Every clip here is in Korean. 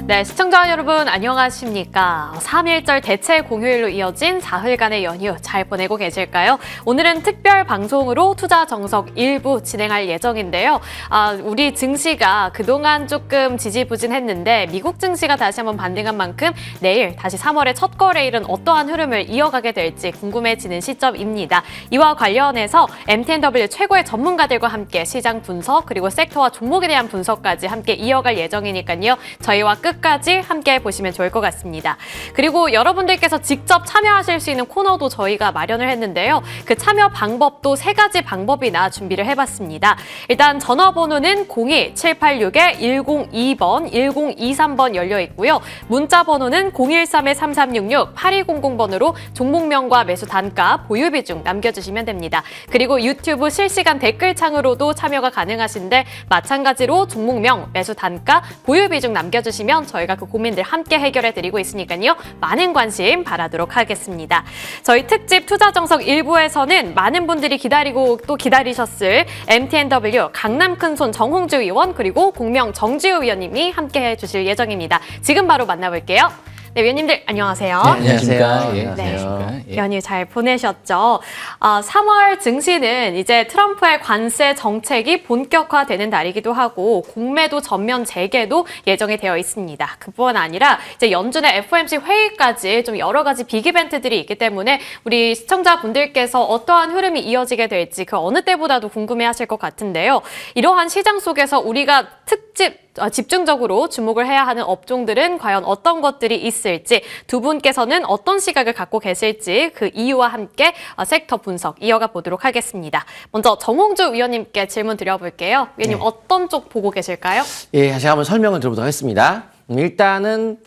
네, 시청자 여러분 안녕하십니까? 3.1절 대체 공휴일로 이어진 사흘간의 연휴 잘 보내고 계실까요? 오늘은 특별 방송으로 투자 정석 일부 진행할 예정인데요. 우리 증시가 그동안 조금 지지부진했는데 미국 증시가 다시 한번 반등한 만큼 내일 다시 3월의 첫 거래일은 어떠한 흐름을 이어가게 될지 궁금해지는 시점입니다. 이와 관련해서 MTNW 최고의 전문가들과 함께 시장 분석 그리고 섹터와 종목에 대한 분석까지 함께 이어갈 예정이니까요. 저희와 끝까지 함께 보시면 좋을 것 같습니다. 그리고 여러분들께서 직접 참여하실 수 있는 코너도 저희가 마련을 했는데요. 그 참여 방법도 3가지 방법이나 준비를 해봤습니다. 일단 전화번호는 02-786-1002번, 1023번 열려 있고요. 문자 번호는 013-3366, 8200번으로 종목명과 매수 단가, 보유 비중 남겨주시면 됩니다. 그리고 유튜브 실시간 댓글창으로도 참여가 가능하신데 마찬가지로 종목명, 매수 단가, 보유 비중 남겨주시면 저희가 그 고민들 함께 해결해드리고 있으니까요. 많은 관심 바라도록 하겠습니다. 저희 특집 투자 정석 1부에서는 많은 분들이 기다리고 또 기다리셨을 MTNW 강남 큰손 정홍주 의원 그리고 공명 정지우 위원님이 함께 해주실 예정입니다. 지금 바로 만나볼게요. 네, 위원님들 안녕하세요. 네, 안녕하세요. 네, 안녕하십니까. 예. 연휴 잘 보내셨죠? 3월 증시는 이제 트럼프의 관세 정책이 본격화되는 날이기도 하고 공매도 전면 재개도 예정이 되어 있습니다. 그뿐 아니라 이제 연준의 FOMC 회의까지 좀 여러 가지 빅 이벤트들이 있기 때문에 우리 시청자분들께서 어떠한 흐름이 이어지게 될지 그 어느 때보다도 궁금해하실 것 같은데요. 이러한 시장 속에서 우리가 집중적으로 주목을 해야 하는 업종들은 과연 어떤 것들이 있을지 두 분께서는 어떤 시각을 갖고 계실지 그 이유와 함께 섹터 분석 이어가 보도록 하겠습니다. 먼저 정홍주 위원님께 질문 드려볼게요. 위원님 어떤 쪽 보고 계실까요? 예, 다시 한번 설명을 드려보도록 하겠습니다. 일단은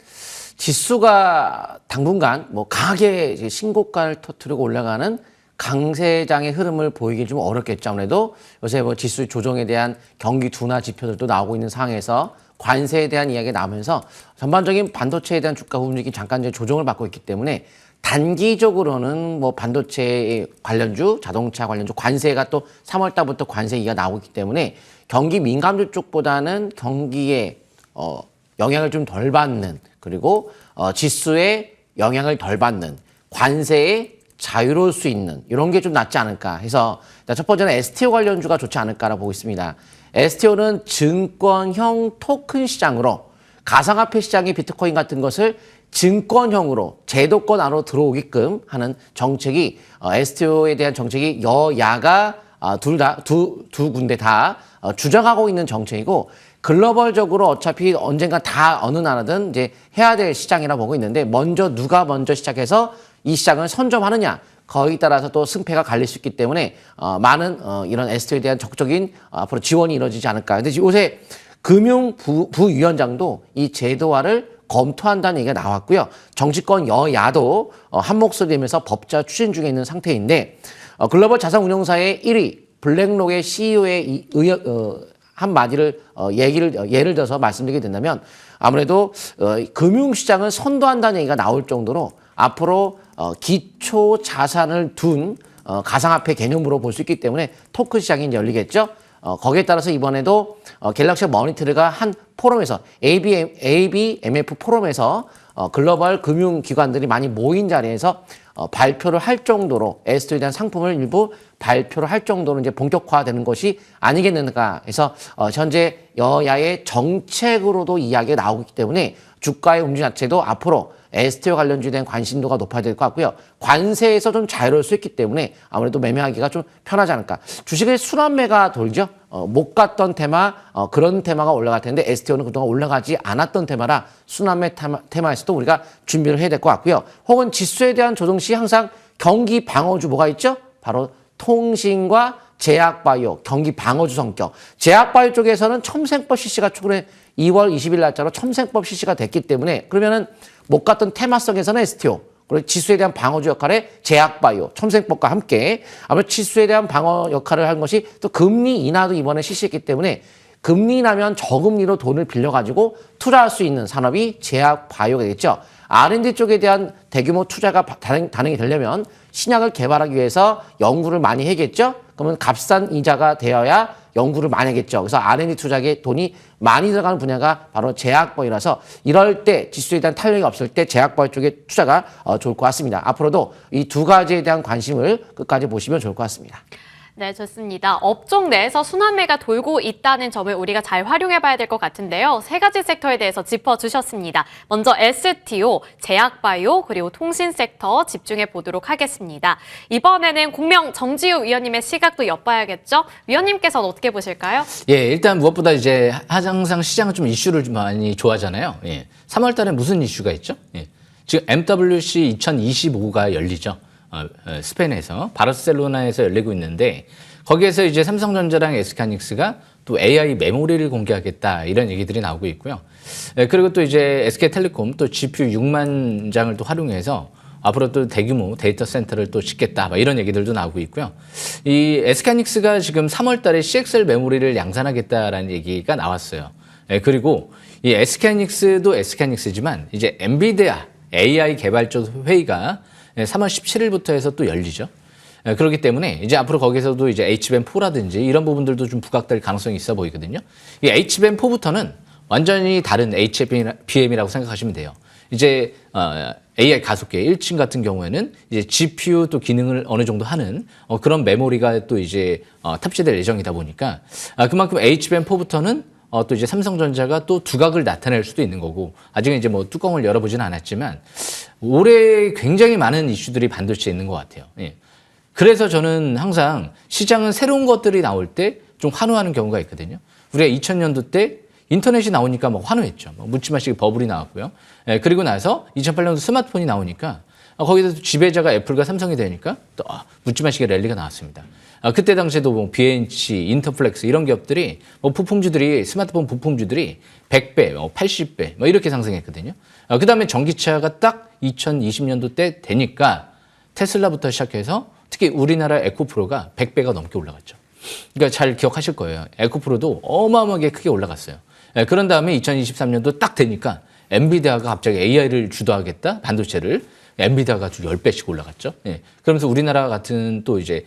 지수가 당분간 강하게 이제 신고가를 터뜨리고 올라가는 강세장의 흐름을 보이기 좀 어렵겠죠. 아무래도 요새 지수 조정에 대한 경기 둔화 지표들도 나오고 있는 상황에서 관세에 대한 이야기가 나오면서 전반적인 반도체에 대한 주가 움직임이 잠깐 이제 조정을 받고 있기 때문에 단기적으로는 반도체 관련주, 자동차 관련주 관세가 또 3월 달부터 관세 이가 나오고 있기 때문에 경기 민감주 쪽보다는 경기에 영향을 좀 덜 받는 그리고 지수에 영향을 덜 받는 관세에 자유로울 수 있는 이런 게 좀 낫지 않을까 해서 첫 번째는 STO 관련주가 좋지 않을까라고 보고 있습니다. STO는 증권형 토큰 시장으로 가상화폐 시장의 비트코인 같은 것을 증권형으로 제도권 안으로 들어오게끔 하는 정책이 STO에 대한 정책이 여야가 두 군데 다 주장하고 있는 정책이고 글로벌적으로 어차피 언젠가 다 어느 나라든 이제 해야 될 시장이라 보고 있는데 누가 먼저 시작해서 이 시장을 선점하느냐 거기에 따라서 또 승패가 갈릴 수 있기 때문에 많은 이런 STO에 대한 적극적인 앞으로 지원이 이루어지지 않을까. 근데 요새 금융부위원장도 이 제도화를 검토한다는 얘기가 나왔고요. 정치권 여야도 한 목소리 내면서 법자 추진 중에 있는 상태인데 글로벌 자산운용사의 1위 블랙록의 CEO의 한마디를 예를 들어서 말씀드리게 된다면 아무래도 금융시장을 선도한다는 얘기가 나올 정도로 앞으로 기초 자산을 둔 가상화폐 개념으로 볼 수 있기 때문에 토큰 시장이 이제 열리겠죠. 거기에 따라서 이번에도 갤럭시 머니터리가 한 포럼에서 ABMF 포럼에서 글로벌 금융기관들이 많이 모인 자리에서 발표를 할 정도로 STO에 대한 상품을 일부 발표를 할 정도로 이제 본격화되는 것이 아니겠는가 해서 현재 여야의 정책으로도 이야기가 나오기 때문에 주가의 움직임 자체도 앞으로 STO 관련주에 대한 관심도가 높아질 것 같고요. 관세에서 좀 자유로울 수 있기 때문에 아무래도 매매하기가 좀 편하지 않을까. 주식의 순환매가 돌죠. 못 갔던 테마, 그런 테마가 올라갈 텐데 STO는 그동안 올라가지 않았던 테마라 순환매 테마에서도 우리가 준비를 해야 될 것 같고요. 혹은 지수에 대한 조정 시 항상 경기 방어주 뭐가 있죠? 바로 통신과 제약바이오, 경기 방어주 성격. 제약바이오 쪽에서는 첨생법 실시가 최근에 2월 20일 날짜로 첨생법 실시가 됐기 때문에 그러면은 못 갔던 테마성에서는 STO, 그리고 지수에 대한 방어주 역할의 제약바이오, 첨생법과 함께 아무래도 지수에 대한 방어 역할을 한 것이 또 금리 인하도 이번에 실시했기 때문에 금리 나면 저금리로 돈을 빌려가지고 투자할 수 있는 산업이 제약바이오가 되겠죠. R&D 쪽에 대한 대규모 투자가 단행이 되려면 신약을 개발하기 위해서 연구를 많이 해야겠죠. 그러면 값싼 이자가 되어야 연구를 많이 하겠죠. 그래서 R&D 투자에 돈이 많이 들어가는 분야가 바로 제약바이오라서 이럴 때 지수에 대한 탄력이 없을 때 제약바이오 쪽에 투자가 좋을 것 같습니다. 앞으로도 이 두 가지에 대한 관심을 끝까지 보시면 좋을 것 같습니다. 네, 좋습니다. 업종 내에서 순환매가 돌고 있다는 점을 우리가 잘 활용해 봐야 될 것 같은데요. 세 가지 섹터에 대해서 짚어주셨습니다. 먼저 STO, 제약바이오, 그리고 통신 섹터 집중해 보도록 하겠습니다. 이번에는 공명 정지우 위원님의 시각도 엿봐야겠죠? 위원님께서는 어떻게 보실까요? 예, 일단 무엇보다 이제 항상 시장은 좀 이슈를 좀 많이 좋아하잖아요. 예. 3월 달에 무슨 이슈가 있죠? 예. 지금 MWC 2025가 열리죠. 스페인에서 바르셀로나에서 열리고 있는데 거기에서 이제 삼성전자랑 SK하이닉스가 또 AI 메모리를 공개하겠다 이런 얘기들이 나오고 있고요. 그리고 또 이제 SK텔레콤 또 GPU 6만 장을 또 활용해서 앞으로 또 대규모 데이터 센터를 또 짓겠다 이런 얘기들도 나오고 있고요. 이 SK하이닉스가 지금 3월 달에 CXL 메모리를 양산하겠다라는 얘기가 나왔어요. 그리고 이 SK하이닉스도 SK하이닉스지만 이제 엔비디아 AI 개발자 회의가 3월 17일부터 해서 또 열리죠. 그렇기 때문에 이제 앞으로 거기서도 이제 HBM4라든지 이런 부분들도 좀 부각될 가능성이 있어 보이거든요. 이 HBM4부터는 완전히 다른 HBM이라고 생각하시면 돼요. 이제 AI 가속계 1층 같은 경우에는 이제 GPU 또 기능을 어느 정도 하는 그런 메모리가 또 이제 탑재될 예정이다 보니까 그만큼 HBM4부터는 또 이제 삼성전자가 또 두각을 나타낼 수도 있는 거고 아직은 이제 뭐 뚜껑을 열어보지는 않았지만 올해 굉장히 많은 이슈들이 반도체에 있는 것 같아요. 예. 그래서 저는 항상 시장은 새로운 것들이 나올 때 좀 환호하는 경우가 있거든요. 우리가 2000년도 때 인터넷이 나오니까 막 환호했죠. 묻지마시기 버블이 나왔고요. 예, 그리고 나서 2008년도 스마트폰이 나오니까 거기서 지배자가 애플과 삼성이 되니까 또 묻지마시기 랠리가 나왔습니다. 그때 당시에도 뭐 BNC, 인터플렉스 이런 기업들이 뭐 부품주들이 스마트폰 부품주들이 100배, 80배 뭐 이렇게 상승했거든요. 그 다음에 전기차가 딱 2020년도 때 되니까 테슬라부터 시작해서 특히 우리나라 에코프로가 100배가 넘게 올라갔죠. 그러니까 잘 기억하실 거예요. 에코프로도 어마어마하게 크게 올라갔어요. 그런 다음에 2023년도 딱 되니까 엔비디아가 갑자기 AI를 주도하겠다 반도체를 엔비디아가 아주 10배씩 올라갔죠. 예. 그러면서 우리나라 같은 또 이제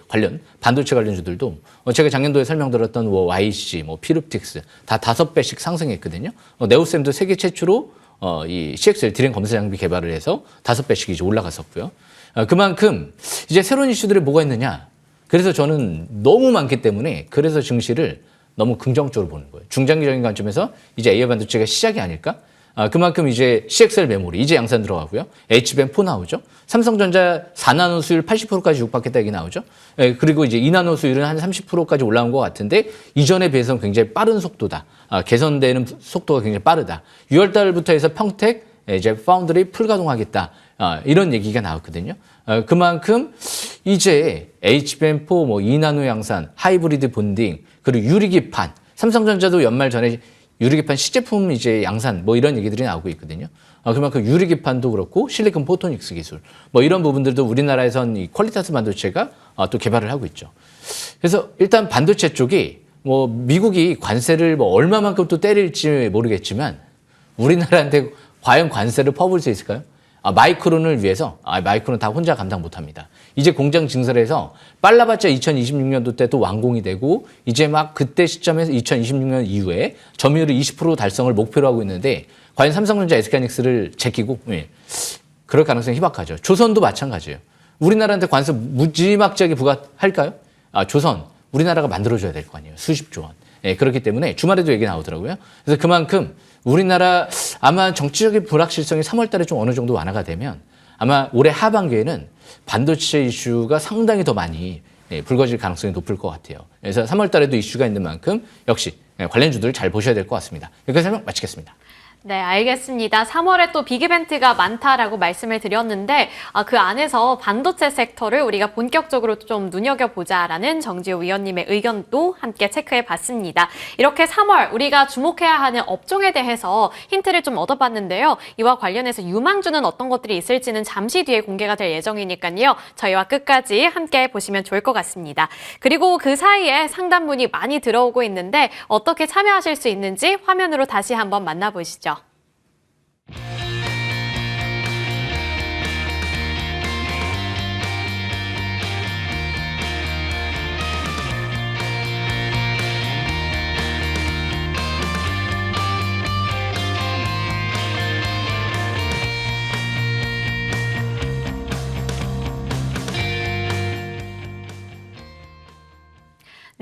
반도체 관련주들도 제가 작년도에 설명드렸던 뭐 YC, 뭐 피룹틱스 다 5배씩 상승했거든요. 네오셈도 세계 최초로 이 CXL 디램 검사 장비 개발을 해서 5배씩 이제 올라갔었고요. 그만큼 이제 새로운 이슈들이 뭐가 있느냐. 그래서 저는 너무 많기 때문에 그래서 증시를 너무 긍정적으로 보는 거예요. 중장기적인 관점에서 이제 AI 반도체가 시작이 아닐까? 그만큼 이제 CXL 메모리 이제 양산 들어가고요. HBM4 나오죠. 삼성전자 4나노 수율 80%까지 육박했다 얘기 나오죠. 그리고 이제 2나노 수율은 한 30%까지 올라온 것 같은데 이전에 비해서는 굉장히 빠른 속도다. 개선되는 속도가 굉장히 빠르다. 6월 달부터 해서 평택 이제 파운드리 풀가동하겠다. 이런 얘기가 나왔거든요. 그만큼 이제 HBM4 뭐 2나노 양산, 하이브리드 본딩, 그리고 유리기판, 삼성전자도 연말 전에 유리기판 시제품 이제 양산 뭐 이런 얘기들이 나오고 있거든요. 그만큼 유리기판도 그렇고 실리콘 포토닉스 기술 뭐 이런 부분들도 우리나라에선 이 퀄리타스 반도체가 또 개발을 하고 있죠. 그래서 일단 반도체 쪽이 뭐 미국이 관세를 뭐 얼마만큼 또 때릴지 모르겠지만 우리나라한테 과연 관세를 퍼부을 수 있을까요? 마이크론을 위해서 마이크론 다 혼자 감당 못합니다. 이제 공장 증설해서 빨라봤자 2026년도 때 또 완공이 되고 이제 막 그때 시점에서 2026년 이후에 점유율 20% 달성을 목표로 하고 있는데 과연 삼성전자, SK하이닉스를 제끼고 그럴 가능성이 희박하죠. 조선도 마찬가지예요. 우리나라한테 관세 무지막지하게 부과할까요? 조선 우리나라가 만들어줘야 될 거 아니에요. 수십조 원. 그렇기 때문에 주말에도 얘기 나오더라고요. 그래서 그만큼 우리나라 아마 정치적인 불확실성이 3월 달에 좀 어느 정도 완화가 되면 아마 올해 하반기에는 반도체 이슈가 상당히 더 많이 불거질 가능성이 높을 것 같아요. 그래서 3월 달에도 이슈가 있는 만큼 역시 관련주들을 잘 보셔야 될 것 같습니다. 여기까지 설명 마치겠습니다. 네, 알겠습니다. 3월에 또 빅이벤트가 많다라고 말씀을 드렸는데 그 안에서 반도체 섹터를 우리가 본격적으로 좀 눈여겨보자라는 정지우 위원님의 의견도 함께 체크해봤습니다. 이렇게 3월 우리가 주목해야 하는 업종에 대해서 힌트를 좀 얻어봤는데요. 이와 관련해서 유망주는 어떤 것들이 있을지는 잠시 뒤에 공개가 될 예정이니까요. 저희와 끝까지 함께 보시면 좋을 것 같습니다. 그리고 그 사이에 상담문이 많이 들어오고 있는데 어떻게 참여하실 수 있는지 화면으로 다시 한번 만나보시죠.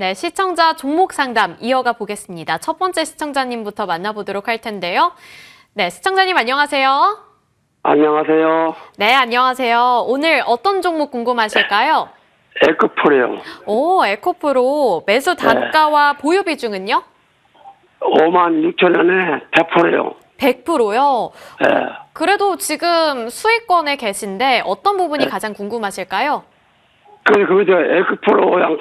네, 시청자 종목 상담 이어가 보겠습니다. 첫 번째 시청자님부터 만나보도록 할 텐데요. 네, 시청자님 안녕하세요. 안녕하세요. 네, 안녕하세요. 오늘 어떤 종목 궁금하실까요? 에코프로요. 오, 에코프로 매수 단가와 보유 비중은요? 56,000원에 100%요. 100%요. 예. 그래도 지금 수익권에 계신데 어떤 부분이 가장 궁금하실까요? 그저 에코프로 그냥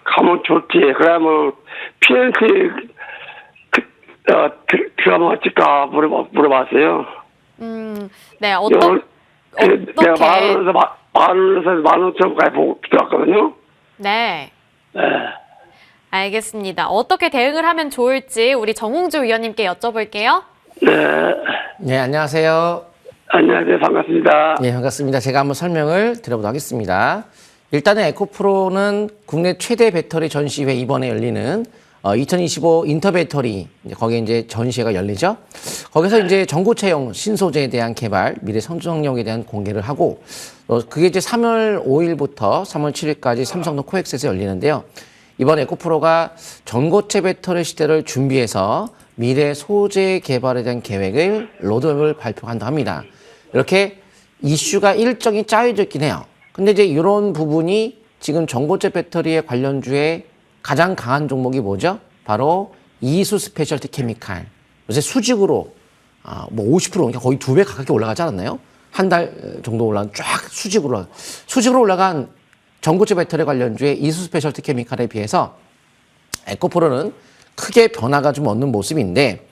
가면 좋지. 그러면 PNC 들어가면 어쩔까 물어봤어요. 네, 내가 어떻게? 만 원쯤까지 보고 들어갔거든요. 네. 예. 알겠습니다. 어떻게 대응을 하면 좋을지 우리 정홍주 위원님께 여쭤볼게요. 네. 네, 안녕하세요. 안녕하세요. 반갑습니다. 네, 반갑습니다. 제가 한번 설명을 드려보도록 하겠습니다. 일단은 에코프로는 국내 최대 배터리 전시회 이번에 열리는 2025 인터배터리 거기에 이제 전시회가 열리죠. 거기서 이제 전고체형 신소재에 대한 개발, 미래 성장력에 대한 공개를 하고 그게 이제 3월 5일부터 3월 7일까지 삼성동 코엑스에서 열리는데요. 이번 에코프로가 전고체 배터리 시대를 준비해서 미래 소재 개발에 대한 계획을 로드맵을 발표한다 합니다. 이렇게 이슈가 일정이 짜여져 있긴 해요. 근데 이제 이런 부분이 지금 전고체 배터리의 관련주에 가장 강한 종목이 뭐죠? 바로 이수 스페셜티 케미칼. 요새 수직으로 뭐 50% 그러니까 거의 2배 가깝게 올라가지 않았나요? 한 달 정도 올라간 쫙 수직으로 올라간 전고체 배터리 관련주의 이수 스페셜티 케미칼에 비해서 에코프로는 크게 변화가 좀 없는 모습인데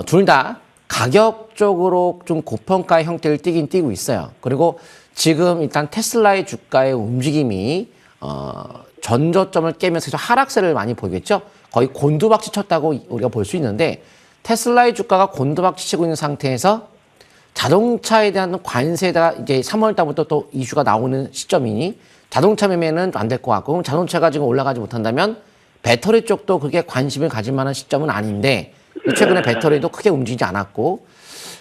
둘 다 가격적으로 좀 고평가의 형태를 띠긴 띠고 있어요. 그리고 지금 일단 테슬라의 주가의 움직임이 전저점을 깨면서 하락세를 많이 보이겠죠. 거의 곤두박질 쳤다고 우리가 볼 수 있는데 테슬라의 주가가 곤두박질 치고 있는 상태에서 자동차에 대한 관세가 이제 3월 달부터 또 이슈가 나오는 시점이니 자동차 매매는 안 될 것 같고 그럼 자동차가 지금 올라가지 못한다면 배터리 쪽도 그렇게 관심을 가질 만한 시점은 아닌데 최근에 배터리도 크게 움직이지 않았고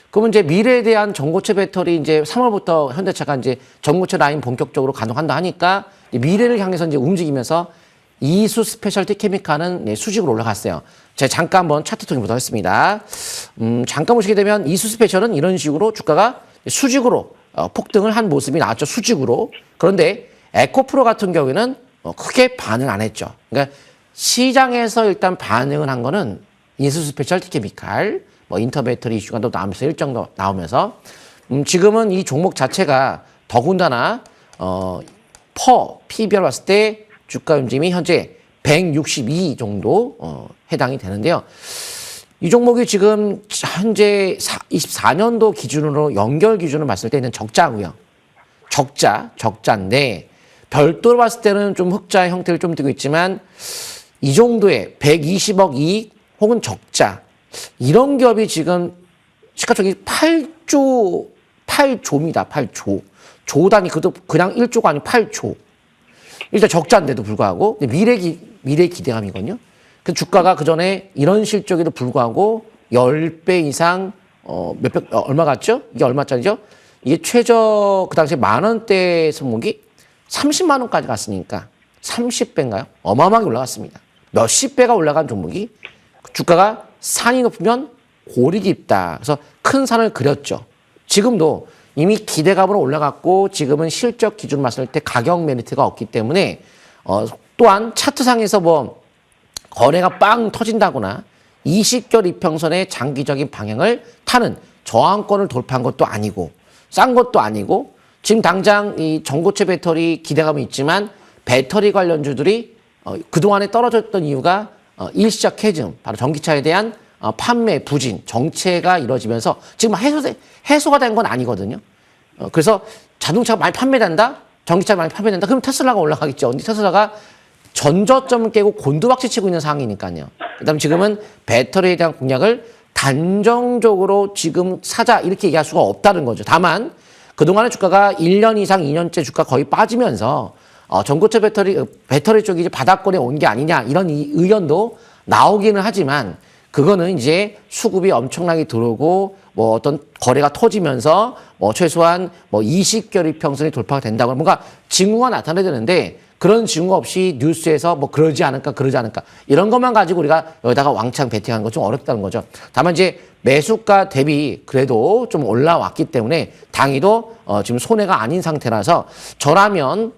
그러면 이제 미래에 대한 전고체 배터리 이제 3월부터 현대차가 이제 전고체 라인 본격적으로 가동한다 하니까 미래를 향해서 이제 움직이면서 이수 스페셜티 케미칼은 수직으로 올라갔어요. 제가 잠깐 한번 차트 통해 보도록 하겠습니다. 잠깐 보시게 되면 이수 스페셜은 이런 식으로 주가가 수직으로 폭등을 한 모습이 나왔죠. 수직으로. 그런데 에코프로 같은 경우에는 크게 반응 안 했죠. 그러니까 시장에서 일단 반응을 한 거는 이수 스페셜티 케미칼, 뭐 인터배터리 이슈가 또 나오면서 일정 더 나오면서 지금은 이 종목 자체가 더군다나 PBR 봤을 때 주가 움직임이 현재 162 정도 해당이 되는데요. 이 종목이 지금 현재 24년도 기준으로 연결 기준으로 봤을 때는 적자고요. 적자인데 별도로 봤을 때는 좀 흑자의 형태를 좀 띠고 있지만 이 정도의 120억 이익 혹은 적자 이런 기업이 지금 시가총액이 8조입니다. 8조. 조 단위 그것도 그냥 1조가 아니고 8조. 일단 적자인데도 불구하고 미래 기대감이거든요. 그 주가가 그 전에 이런 실적에도 불구하고 10배 이상 얼마 같죠? 이게 얼마짜리죠? 이게 최저 그 당시에 10,000원대 종목이 30만 원까지 갔으니까 30배인가요? 어마어마하게 올라갔습니다. 몇십 배가 올라간 종목이 주가가 산이 높으면 골이 깊다. 그래서 큰 산을 그렸죠. 지금도 이미 기대감으로 올라갔고 지금은 실적 기준 봤을 때 가격 메리트가 없기 때문에 또한 차트상에서 뭐 거래가 빵 터진다거나 20개월 이평선의 장기적인 방향을 타는 저항권을 돌파한 것도 아니고 싼 것도 아니고 지금 당장 이 전고체 배터리 기대감이 있지만 배터리 관련주들이 그동안에 떨어졌던 이유가 일시적 해증, 바로 전기차에 대한 판매 부진, 정체가 이루어지면서 지금 해소가 된 건 아니거든요. 그래서 자동차가 많이 판매된다? 전기차가 많이 판매된다? 그럼 테슬라가 올라가겠죠. 근데 테슬라가 전저점을 깨고 곤두박질 치고 있는 상황이니까요. 그다음에 지금은 배터리에 대한 공략을 단정적으로 지금 사자 이렇게 얘기할 수가 없다는 거죠. 다만 그동안의 주가가 1년 이상 2년째 주가 거의 빠지면서 전고체 배터리 쪽이 이제 바닥권에 온 게 아니냐 이런 의견도 나오기는 하지만 그거는 이제 수급이 엄청나게 들어오고 뭐 어떤 거래가 터지면서 뭐 최소한 뭐 20개월 이평선이 돌파가 된다고 뭔가 징후가 나타나야 되는데 그런 징후 없이 뉴스에서 뭐 그러지 않을까 이런 것만 가지고 우리가 여기다가 왕창 베팅하는 건 좀 어렵다는 거죠. 다만 이제 매수가 대비 그래도 좀 올라왔기 때문에 당이도 지금 손해가 아닌 상태라서 저라면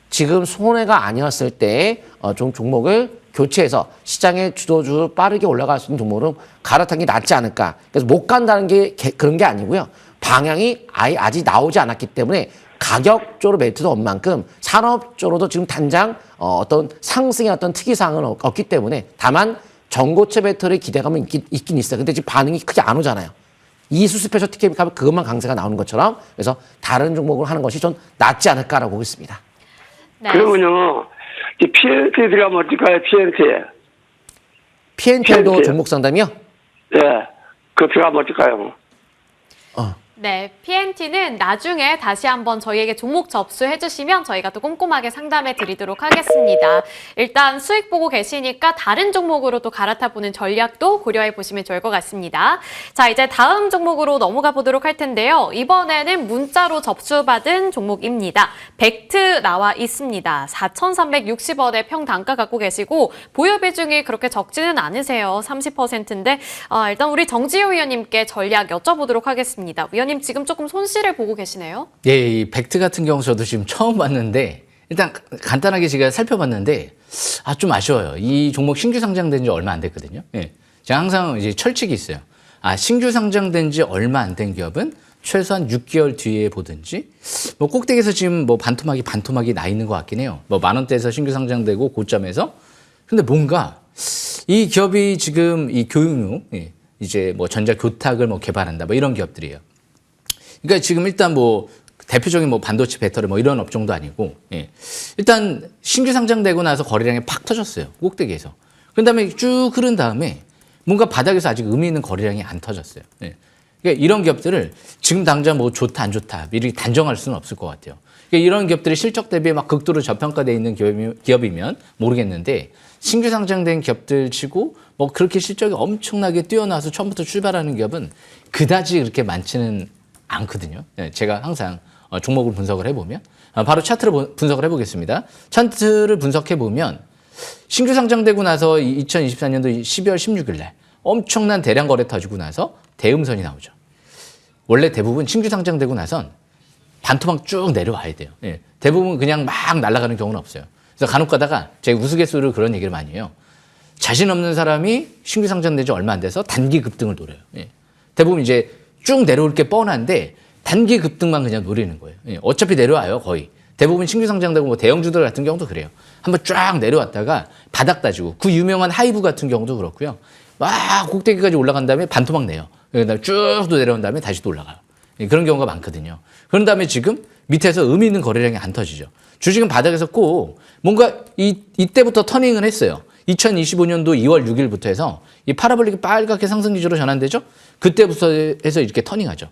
지금 손해가 아니었을 때 좀 종목을 교체해서 시장의 주도주 빠르게 올라갈 수 있는 종목으로 갈아탄 게 낫지 않을까. 그래서 못 간다는 게 그런 게 아니고요. 방향이 아직 나오지 않았기 때문에 가격적으로 메리트도 없는 만큼 산업적으로도 지금 당장 어떤 상승의 어떤 특이사항은 없기 때문에 다만 전고체 배터리 기대감은 있긴 있어요. 근데 지금 반응이 크게 안 오잖아요. 이수 스페셜 티켓 하면 그것만 강세가 나오는 것처럼 그래서 다른 종목을 하는 것이 좀 낫지 않을까라고 보고 있습니다. 네. 그러면요, 이 PNT 들어가면 어떨까요? PNT도 PNT. 종목 상담이요? 예, 그 들어가면 어떨까요? 네, PNT는 나중에 다시 한번 저희에게 종목 접수해 주시면 저희가 또 꼼꼼하게 상담해 드리도록 하겠습니다. 일단 수익 보고 계시니까 다른 종목으로 또 갈아타 보는 전략도 고려해 보시면 좋을 것 같습니다. 자, 이제 다음 종목으로 넘어가 보도록 할 텐데요. 이번에는 문자로 접수받은 종목입니다. 벡트 나와 있습니다. 4,360원의 평단가 갖고 계시고 보유 비중이 그렇게 적지는 않으세요. 30%인데 일단 우리 정지효 위원님께 전략 여쭤보도록 하겠습니다. 위원님 지금 조금 손실을 보고 계시네요. 예, 이 벡트 같은 경우 저도 지금 처음 봤는데 일단 간단하게 제가 살펴봤는데 좀 아쉬워요. 이 종목 신규 상장된 지 얼마 안 됐거든요. 예. 제가 항상 이제 철칙이 있어요. 신규 상장된 지 얼마 안 된 기업은 최소한 6개월 뒤에 보든지 뭐 꼭대기에서 지금 뭐 반토막이 나 있는 것 같긴 해요. 뭐 10,000원대에서 신규 상장되고 고점에서 근데 뭔가 이 기업이 지금 이 교육용 이제 뭐 전자 교탁을 뭐 개발한다 뭐 이런 기업들이에요. 그러니까 지금 일단 뭐 대표적인 뭐 반도체 배터리 뭐 이런 업종도 아니고 일단 신규 상장되고 나서 거래량이 팍 터졌어요. 꼭대기에서. 그 다음에 쭉 흐른 다음에 뭔가 바닥에서 아직 의미 있는 거래량이 안 터졌어요. 그러니까 이런 기업들을 지금 당장 뭐 좋다 안 좋다 미리 단정할 수는 없을 것 같아요. 그러니까 이런 기업들이 실적 대비 막 극도로 저평가되어 있는 기업이면 모르겠는데 신규 상장된 기업들 치고 뭐 그렇게 실적이 엄청나게 뛰어나서 처음부터 출발하는 기업은 그다지 그렇게 많지는 않거든요. 제가 항상 종목을 분석을 해보면 바로 차트를 분석을 해보겠습니다. 차트를 분석해보면 신규 상장되고 나서 2024년도 12월 16일 날 엄청난 대량 거래 터지고 나서 대음선이 나오죠. 원래 대부분 신규 상장되고 나선 반토막 쭉 내려와야 돼요. 대부분 그냥 막 날아가는 경우는 없어요. 그래서 간혹 가다가 제가 우스갯소리로 그런 얘기를 많이 해요. 자신 없는 사람이 신규 상장된 지 얼마 안 돼서 단기 급등을 노려요. 대부분 이제 쭉 내려올 게 뻔한데 단기 급등만 그냥 노리는 거예요. 어차피 내려와요, 거의. 대부분 신규 상장되고 뭐 대형주들 같은 경우도 그래요. 한번 쫙 내려왔다가 바닥 따지고 그 유명한 하이브 같은 경우도 그렇고요. 막 꼭대기까지 올라간 다음에 반토막 내요. 그다음에 쭉 또 내려온 다음에 다시 또 올라가요. 그런 경우가 많거든요. 그런 다음에 지금 밑에서 의미 있는 거래량이 안 터지죠. 주식은 바닥에서 꼭 뭔가 이때부터 터닝을 했어요. 2025년도 2월 6일부터 해서 이 파라볼릭이 빨갛게 상승 기조로 전환되죠. 그때부터 해서 이렇게 터닝하죠.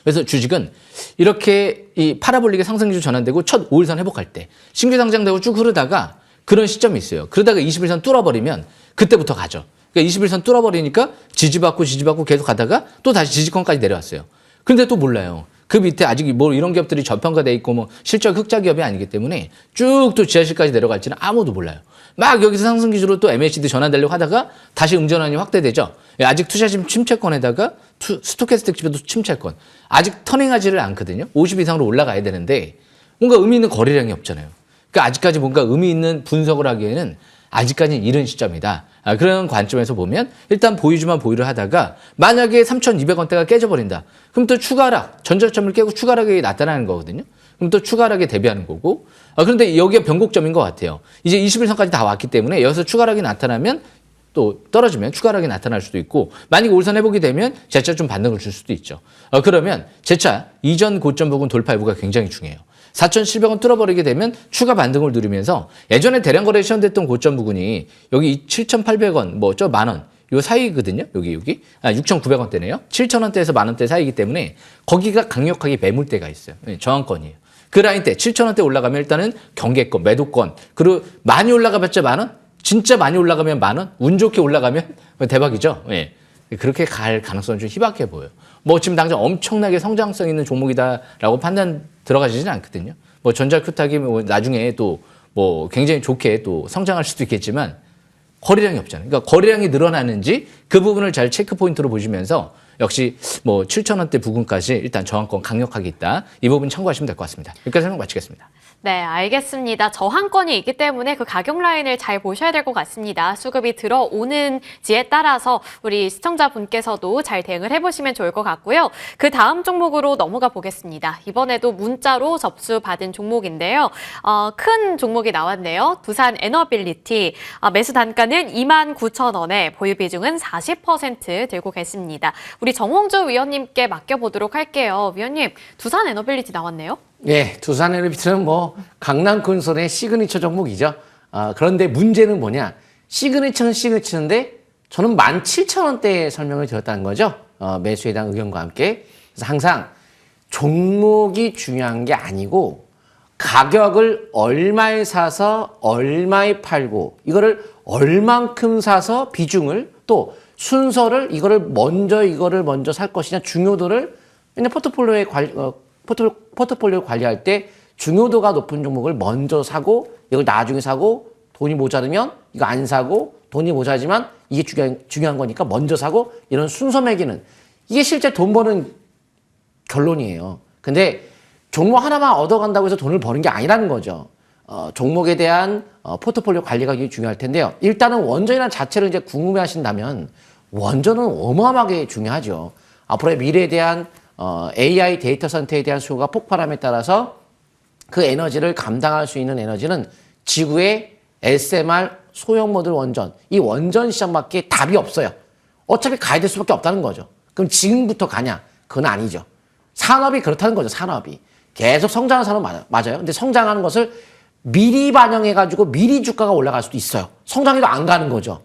그래서 주식은 이렇게 이 파라볼릭의 상승 기조 전환되고 첫 5일선 회복할 때 신규 상장되고 쭉 흐르다가 그런 시점이 있어요. 그러다가 21선 뚫어버리면 그때부터 가죠. 그러니까 21선 뚫어버리니까 지지받고 계속 가다가 또 다시 지지권까지 내려왔어요. 근데 또 몰라요. 그 밑에 아직 뭐 이런 기업들이 저평가돼 있고 뭐 실적 흑자 기업이 아니기 때문에 쭉 또 지하실까지 내려갈지는 아무도 몰라요. 막 여기서 상승 기조로 또 MACD 전환되려고 하다가 다시 음전환이 확대되죠. 아직 투자심 침체권에다가 스토캐스틱 지표도 침체권. 아직 터닝하지를 않거든요. 50 이상으로 올라가야 되는데 뭔가 의미 있는 거래량이 없잖아요. 그러니까 아직까지 뭔가 의미 있는 분석을 하기에는 아직까지는 이른 시점이다. 그런 관점에서 보면 일단 보유주만 보유를 하다가 만약에 3,200원대가 깨져버린다. 그럼 또 추가 하락, 전저점을 깨고 추가 하락이 나타나는 거거든요. 그럼 또 추가 하락에 대비하는 거고. 그런데 여기가 변곡점인 것 같아요. 이제 21선까지 다 왔기 때문에 여기서 추가 하락이 나타나면 또 떨어지면 추가 하락이 나타날 수도 있고 만약에 올선 회복이 되면 재차 좀 반등을 줄 수도 있죠. 그러면 재차 이전 고점 부분 돌파 여부가 굉장히 중요해요. 4,700원 뚫어버리게 되면 추가 반등을 누리면서 예전에 대량 거래 시현됐던 고점 부분이 여기 7,800원 뭐 저 만원 요 사이거든요. 여기 6,900원대네요. 7,000원대에서 만원대 사이이기 때문에 거기가 강력하게 매물대가 있어요. 저항권이에요. 그 라인대 7,000원대 올라가면 일단은 경계권, 매도권 그리고 많이 올라가봤자 만원? 진짜 많이 올라가면 만원? 운 좋게 올라가면 대박이죠. 예. 그렇게 갈 가능성은 좀 희박해 보여요. 뭐 지금 당장 엄청나게 성장성 있는 종목이다라고 판단 들어가지는 않거든요. 뭐 전자큐탁이 뭐 나중에 또 뭐 굉장히 좋게 또 성장할 수도 있겠지만 거래량이 없잖아요. 그러니까 거래량이 늘어나는지 그 부분을 잘 체크 포인트로 보시면서 역시 뭐 7,000원대 부근까지 일단 저항권 강력하게 있다. 이 부분 참고하시면 될 것 같습니다. 여기까지 설명 마치겠습니다. 네, 알겠습니다. 저항권이 있기 때문에 그 가격 라인을 잘 보셔야 될 것 같습니다. 수급이 들어오는지에 따라서 우리 시청자분께서도 잘 대응을 해보시면 좋을 것 같고요. 그 다음 종목으로 넘어가 보겠습니다. 이번에도 문자로 접수받은 종목인데요. 큰 종목이 나왔네요. 두산 에너빌리티. 매수 단가는 29,000원에 보유 비중은 40% 들고 계십니다. 우리 정홍주 위원님께 맡겨보도록 할게요. 위원님, 두산 에너빌리티 나왔네요. 네, 두산 에너비티는 뭐 강남건설의 시그니처 종목이죠. 그런데 문제는 뭐냐? 시그니처는 시그니처인데 저는 17,000원대에 설명을 드렸다는 거죠. 매수에 대한 의견과 함께. 그래서 항상 종목이 중요한 게 아니고 가격을 얼마에 사서 얼마에 팔고 이거를 얼만큼 사서 비중을 또 순서를 이거를 먼저 살 것이냐 중요도를 그냥 포트폴리오 관리할 때 중요도가 높은 종목을 먼저 사고 이걸 나중에 사고 돈이 모자르면 이거 안 사고 돈이 모자르지만 이게 중요한 거니까 먼저 사고 이런 순서 매기는 이게 실제 돈 버는 결론이에요. 근데 종목 하나만 얻어간다고 해서 돈을 버는 게 아니라는 거죠. 종목에 대한 포트폴리오 관리가 굉장히 중요할 텐데요. 일단은 원전이라는 자체를 이제 궁금해 하신다면 원전은 어마어마하게 중요하죠. 앞으로의 미래에 대한 AI 데이터 센터에 대한 수요가 폭발함에 따라서 그 에너지를 감당할 수 있는 에너지는 지구의 SMR 소형 모듈 원전, 이 원전 시장밖에 답이 없어요. 어차피 가야 될 수밖에 없다는 거죠. 그럼 지금부터 가냐? 그건 아니죠. 산업이 그렇다는 거죠. 산업이. 계속 성장하는 산업 맞아요. 근데 성장하는 것을 미리 반영해가지고 미리 주가가 올라갈 수도 있어요. 성장해도 안 가는 거죠.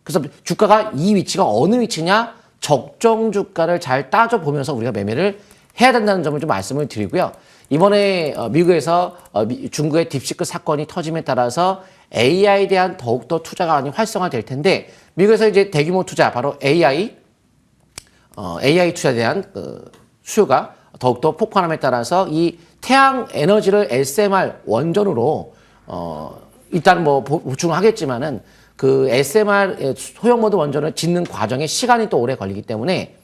그래서 주가가 이 위치가 어느 위치냐? 적정 주가를 잘 따져보면서 우리가 매매를 해야 된다는 점을 좀 말씀을 드리고요. 이번에 미국에서 중국의 딥시크 사건이 터짐에 따라서 AI에 대한 더욱더 투자가 많이 활성화될 텐데 미국에서 이제 대규모 투자 바로 AI 투자에 대한 수요가 더욱더 폭발함에 따라서 이 태양 에너지를 SMR 원전으로 일단 뭐 보충을 하겠지만은 그 SMR 소형 모드 원전을 짓는 과정에 시간이 또 오래 걸리기 때문에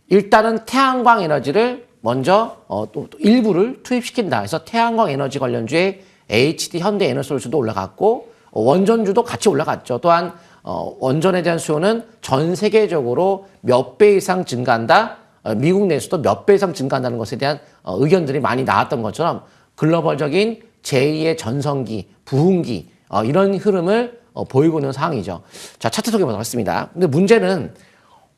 일단은 태양광 에너지를 먼저 또 일부를 투입시킨다. 그래서 태양광 에너지 관련주의 HD 현대 에너솔루션도 올라갔고 원전주도 같이 올라갔죠. 또한 원전에 대한 수요는 전 세계적으로 몇 배 이상 증가한다. 미국 내에서도 몇 배 이상 증가한다는 것에 대한 의견들이 많이 나왔던 것처럼 글로벌적인 제2의 전성기, 부흥기 이런 흐름을 보이고 있는 상황이죠. 자, 차트 소개해보도록 하겠습니다. 근데 문제는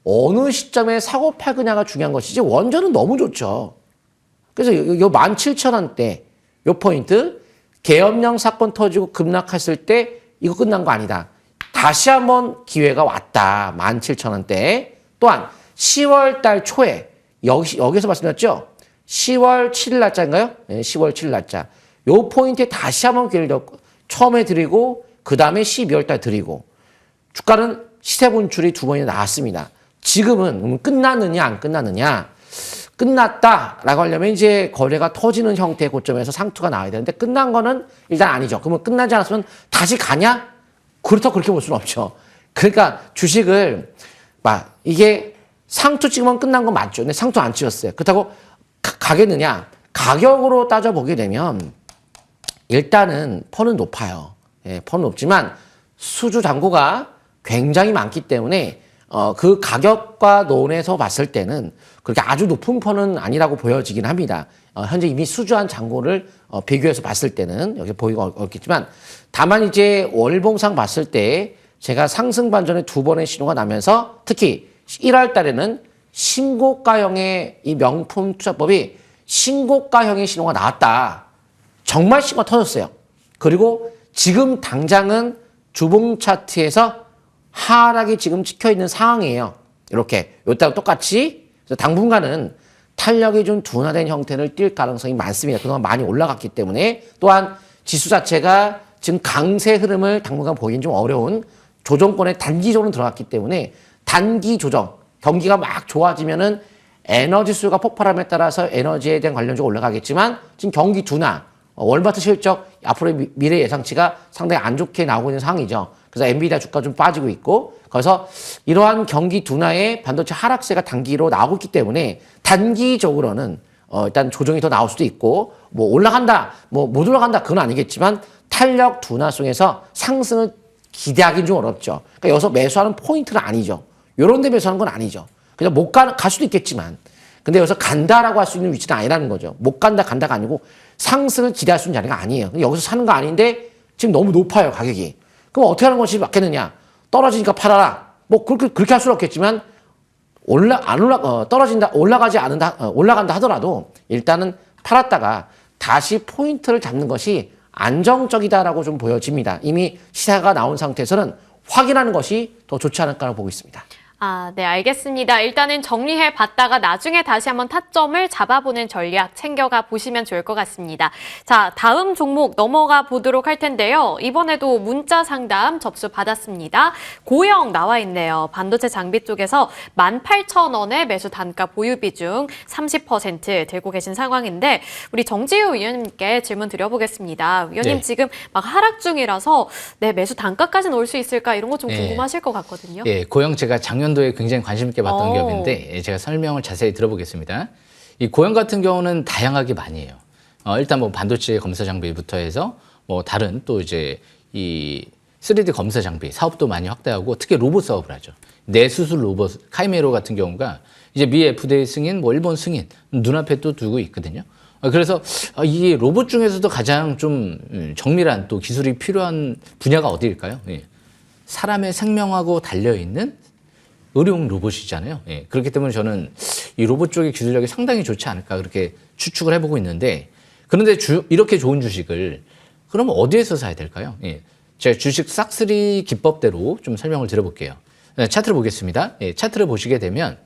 어느 시점에 사고 팔느냐가 중요한 것이지 원전은 너무 좋죠. 그래서 요 17,000원대 요 포인트 계엄령 사건 터지고 급락했을 때 이거 끝난 거 아니다. 다시 한번 기회가 왔다. 17,000원대. 또한 10월 달 초에 여기서 말씀드렸죠. 10월 7일 날짜인가요? 네, 10월 7일 날짜. 요 포인트에 다시 한번 기회를 처음에 드리고 그 다음에 12월 달 드리고 주가는 시세 분출이 두 번이나 나왔습니다. 지금은 끝났느냐 안 끝났느냐 끝났다라고 하려면 이제 거래가 터지는 형태의 고점에서 상투가 나와야 되는데 끝난 거는 일단 아니죠. 그러면 끝나지 않았으면 다시 가냐? 그렇다고 그렇게 볼 수는 없죠. 그러니까 주식을 이게 상투 찍으면 끝난 건 맞죠. 근데 상투 안 찍었어요. 그렇다고 가겠느냐? 가격으로 따져보게 되면 일단은 펀은 높아요. 예, 펀은 높지만 수주 잔고가 굉장히 많기 때문에 그 가격과 논에서 봤을 때는 그렇게 아주 높은 펀은 아니라고 보여지긴 합니다. 현재 이미 수주한 잔고를 비교해서 봤을 때는 여기 보기가 어렵겠지만 다만 이제 월봉상 봤을 때 제가 상승 반전에 두 번의 신호가 나면서 특히 1월 달에는 신고가형의 이 명품 투자법이 신고가형의 신호가 나왔다. 정말 신호가 터졌어요. 그리고 지금 당장은 주봉 차트에서 하락이 지금 찍혀있는 상황이에요. 이렇게 요때랑 똑같이 그래서 당분간은 탄력이 좀 둔화된 형태를 띌 가능성이 많습니다. 그동안 많이 올라갔기 때문에 또한 지수 자체가 지금 강세 흐름을 당분간 보기는 좀 어려운 조정권에 단기적으로 들어갔기 때문에 단기 조정, 경기가 막 좋아지면은 에너지 수요가 폭발함에 따라서 에너지에 대한 관련주가 올라가겠지만 지금 경기 둔화, 월마트 실적 앞으로의 미래 예상치가 상당히 안 좋게 나오고 있는 상황이죠. 그래서 엔비디아 주가 좀 빠지고 있고 그래서 이러한 경기 둔화에 반도체 하락세가 단기로 나오고 있기 때문에 단기적으로는 일단 조정이 더 나올 수도 있고 뭐 올라간다, 뭐 못 올라간다 그건 아니겠지만 탄력 둔화 속에서 상승을 기대하기는 좀 어렵죠. 그러니까 여기서 매수하는 포인트는 아니죠. 요런 데 매수하는 건 아니죠. 그냥 갈 수도 있겠지만 근데 여기서 간다라고 할 수 있는 위치는 아니라는 거죠. 못 간다, 간다가 아니고 상승을 기대할 수 있는 자리가 아니에요. 여기서 사는 거 아닌데 지금 너무 높아요, 가격이. 그럼 어떻게 하는 것이 맞겠느냐? 떨어지니까 팔아라. 뭐 그렇게 할 수는 없겠지만 올라간다 하더라도 일단은 팔았다가 다시 포인트를 잡는 것이 안정적이다라고 좀 보여집니다. 이미 시세가 나온 상태에서는 확인하는 것이 더 좋지 않을까라고 보고 있습니다. 네, 알겠습니다. 일단은 정리해 봤다가 나중에 다시 한번 타점을 잡아보는 전략 챙겨가 보시면 좋을 것 같습니다. 자, 다음 종목 넘어가 보도록 할 텐데요. 이번에도 문자 상담 접수 받았습니다. 고영 나와 있네요. 반도체 장비 쪽에서 18,000원의 매수 단가 보유 비중 30% 들고 계신 상황인데 우리 정지우 위원님께 질문 드려보겠습니다. 위원님 네. 지금 막 하락 중이라서 매수 단가까지는 올 수 있을까 이런 거 좀 네. 궁금하실 것 같거든요. 예, 고영 제가 작년도에 굉장히 관심 있게 봤던 오. 기업인데 제가 설명을 자세히 들어보겠습니다. 이 고영 같은 경우는 다양하게 많이 해요. 일단 뭐 반도체 검사 장비부터 해서 뭐 다른 또 이제 이 3D 검사 장비 사업도 많이 확대하고 특히 로봇 사업을 하죠. 뇌수술 로봇 카이메로 같은 경우가 이제 미 FDA 승인, 뭐 일본 승인 눈앞에 또 두고 있거든요. 그래서 이 로봇 중에서도 가장 좀 정밀한 또 기술이 필요한 분야가 어디일까요? 예. 사람의 생명하고 달려있는 의료용 로봇이잖아요. 예. 그렇기 때문에 저는 이 로봇 쪽의 기술력이 상당히 좋지 않을까 그렇게 추측을 해보고 있는데 그런데 이렇게 좋은 주식을 그러면 어디에서 사야 될까요? 예. 제가 주식 싹쓸이 기법대로 좀 설명을 드려볼게요. 네, 차트를 보겠습니다. 예, 차트를 보시게 되면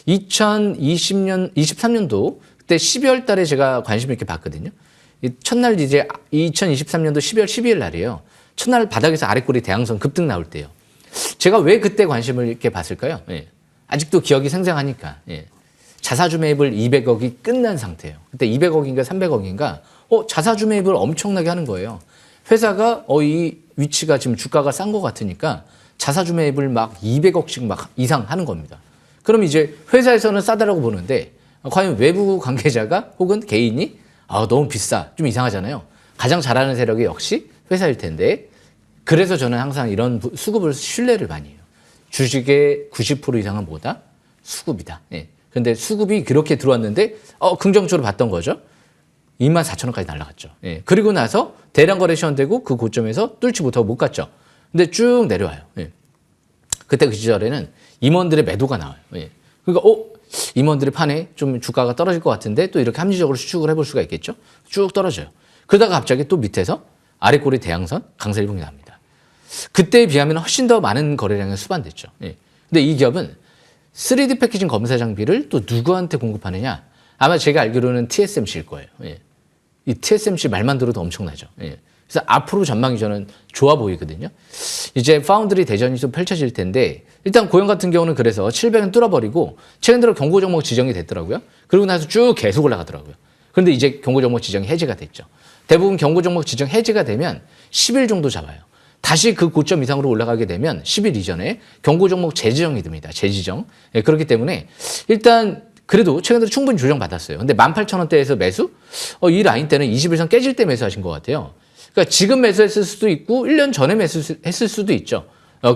23년도 그때 12월 달에 제가 관심 있게 봤거든요. 첫날 이제 2023년도 12월 12일 날이에요. 첫날 바닥에서 아래꼬리 대항선 급등 나올 때요. 제가 왜 그때 관심을 있게 봤을까요? 예. 아직도 기억이 생생하니까. 예. 자사주 매입을 200억이 끝난 상태예요. 그때 200억인가 300억인가 자사주 매입을 엄청나게 하는 거예요. 회사가 이 위치가 지금 주가가 싼 것 같으니까 자사주 매입을 막 200억씩 막 이상 하는 겁니다. 그럼 이제 회사에서는 싸다라고 보는데 과연 외부 관계자가 혹은 개인이 너무 비싸 좀 이상하잖아요. 가장 잘하는 세력이 역시 회사일 텐데 그래서 저는 항상 이런 수급을 신뢰를 많이 해요. 주식의 90% 이상은 뭐다? 수급이다. 예. 근데 수급이 그렇게 들어왔는데 긍정적으로 봤던 거죠. 24,000원까지 날아갔죠. 예. 그리고 나서 대량 거래 시험되고 그 고점에서 뚫지 못하고 못 갔죠. 근데 쭉 내려와요. 예. 그때 그 시절에는 임원들의 매도가 나와요. 예. 그러니까 임원들이 판에 좀 주가가 떨어질 것 같은데 또 이렇게 합리적으로 추측을 해볼 수가 있겠죠. 쭉 떨어져요. 그러다가 갑자기 또 밑에서 아래꼬리 대항선 강세일봉이 납니다. 그때에 비하면 훨씬 더 많은 거래량이 수반됐죠. 예. 근데 이 기업은 3D 패키징 검사 장비를 또 누구한테 공급하느냐? 아마 제가 알기로는 TSMC일 거예요. 예. 이 TSMC 말만 들어도 엄청나죠. 예. 그래서 앞으로 전망이 저는 좋아 보이거든요. 이제 파운드리 대전이 좀 펼쳐질 텐데 일단 고영 같은 경우는 그래서 700은 뚫어버리고 최근 들어 경고 종목 지정이 됐더라고요. 그리고 나서 쭉 계속 올라가더라고요. 그런데 이제 경고 종목 지정이 해제가 됐죠. 대부분 경고 종목 지정 해제가 되면 10일 정도 잡아요. 다시 그 고점 이상으로 올라가게 되면 10일 이전에 경고 종목 재지정이 됩니다. 재지정. 예, 그렇기 때문에 일단 그래도 최근 들어 충분히 조정받았어요. 근데 18,000원대에서 매수? 이 라인 때는 21선 깨질 때 매수하신 것 같아요. 그러니까 지금 매수했을 수도 있고 1년 전에 매수했을 수도 있죠.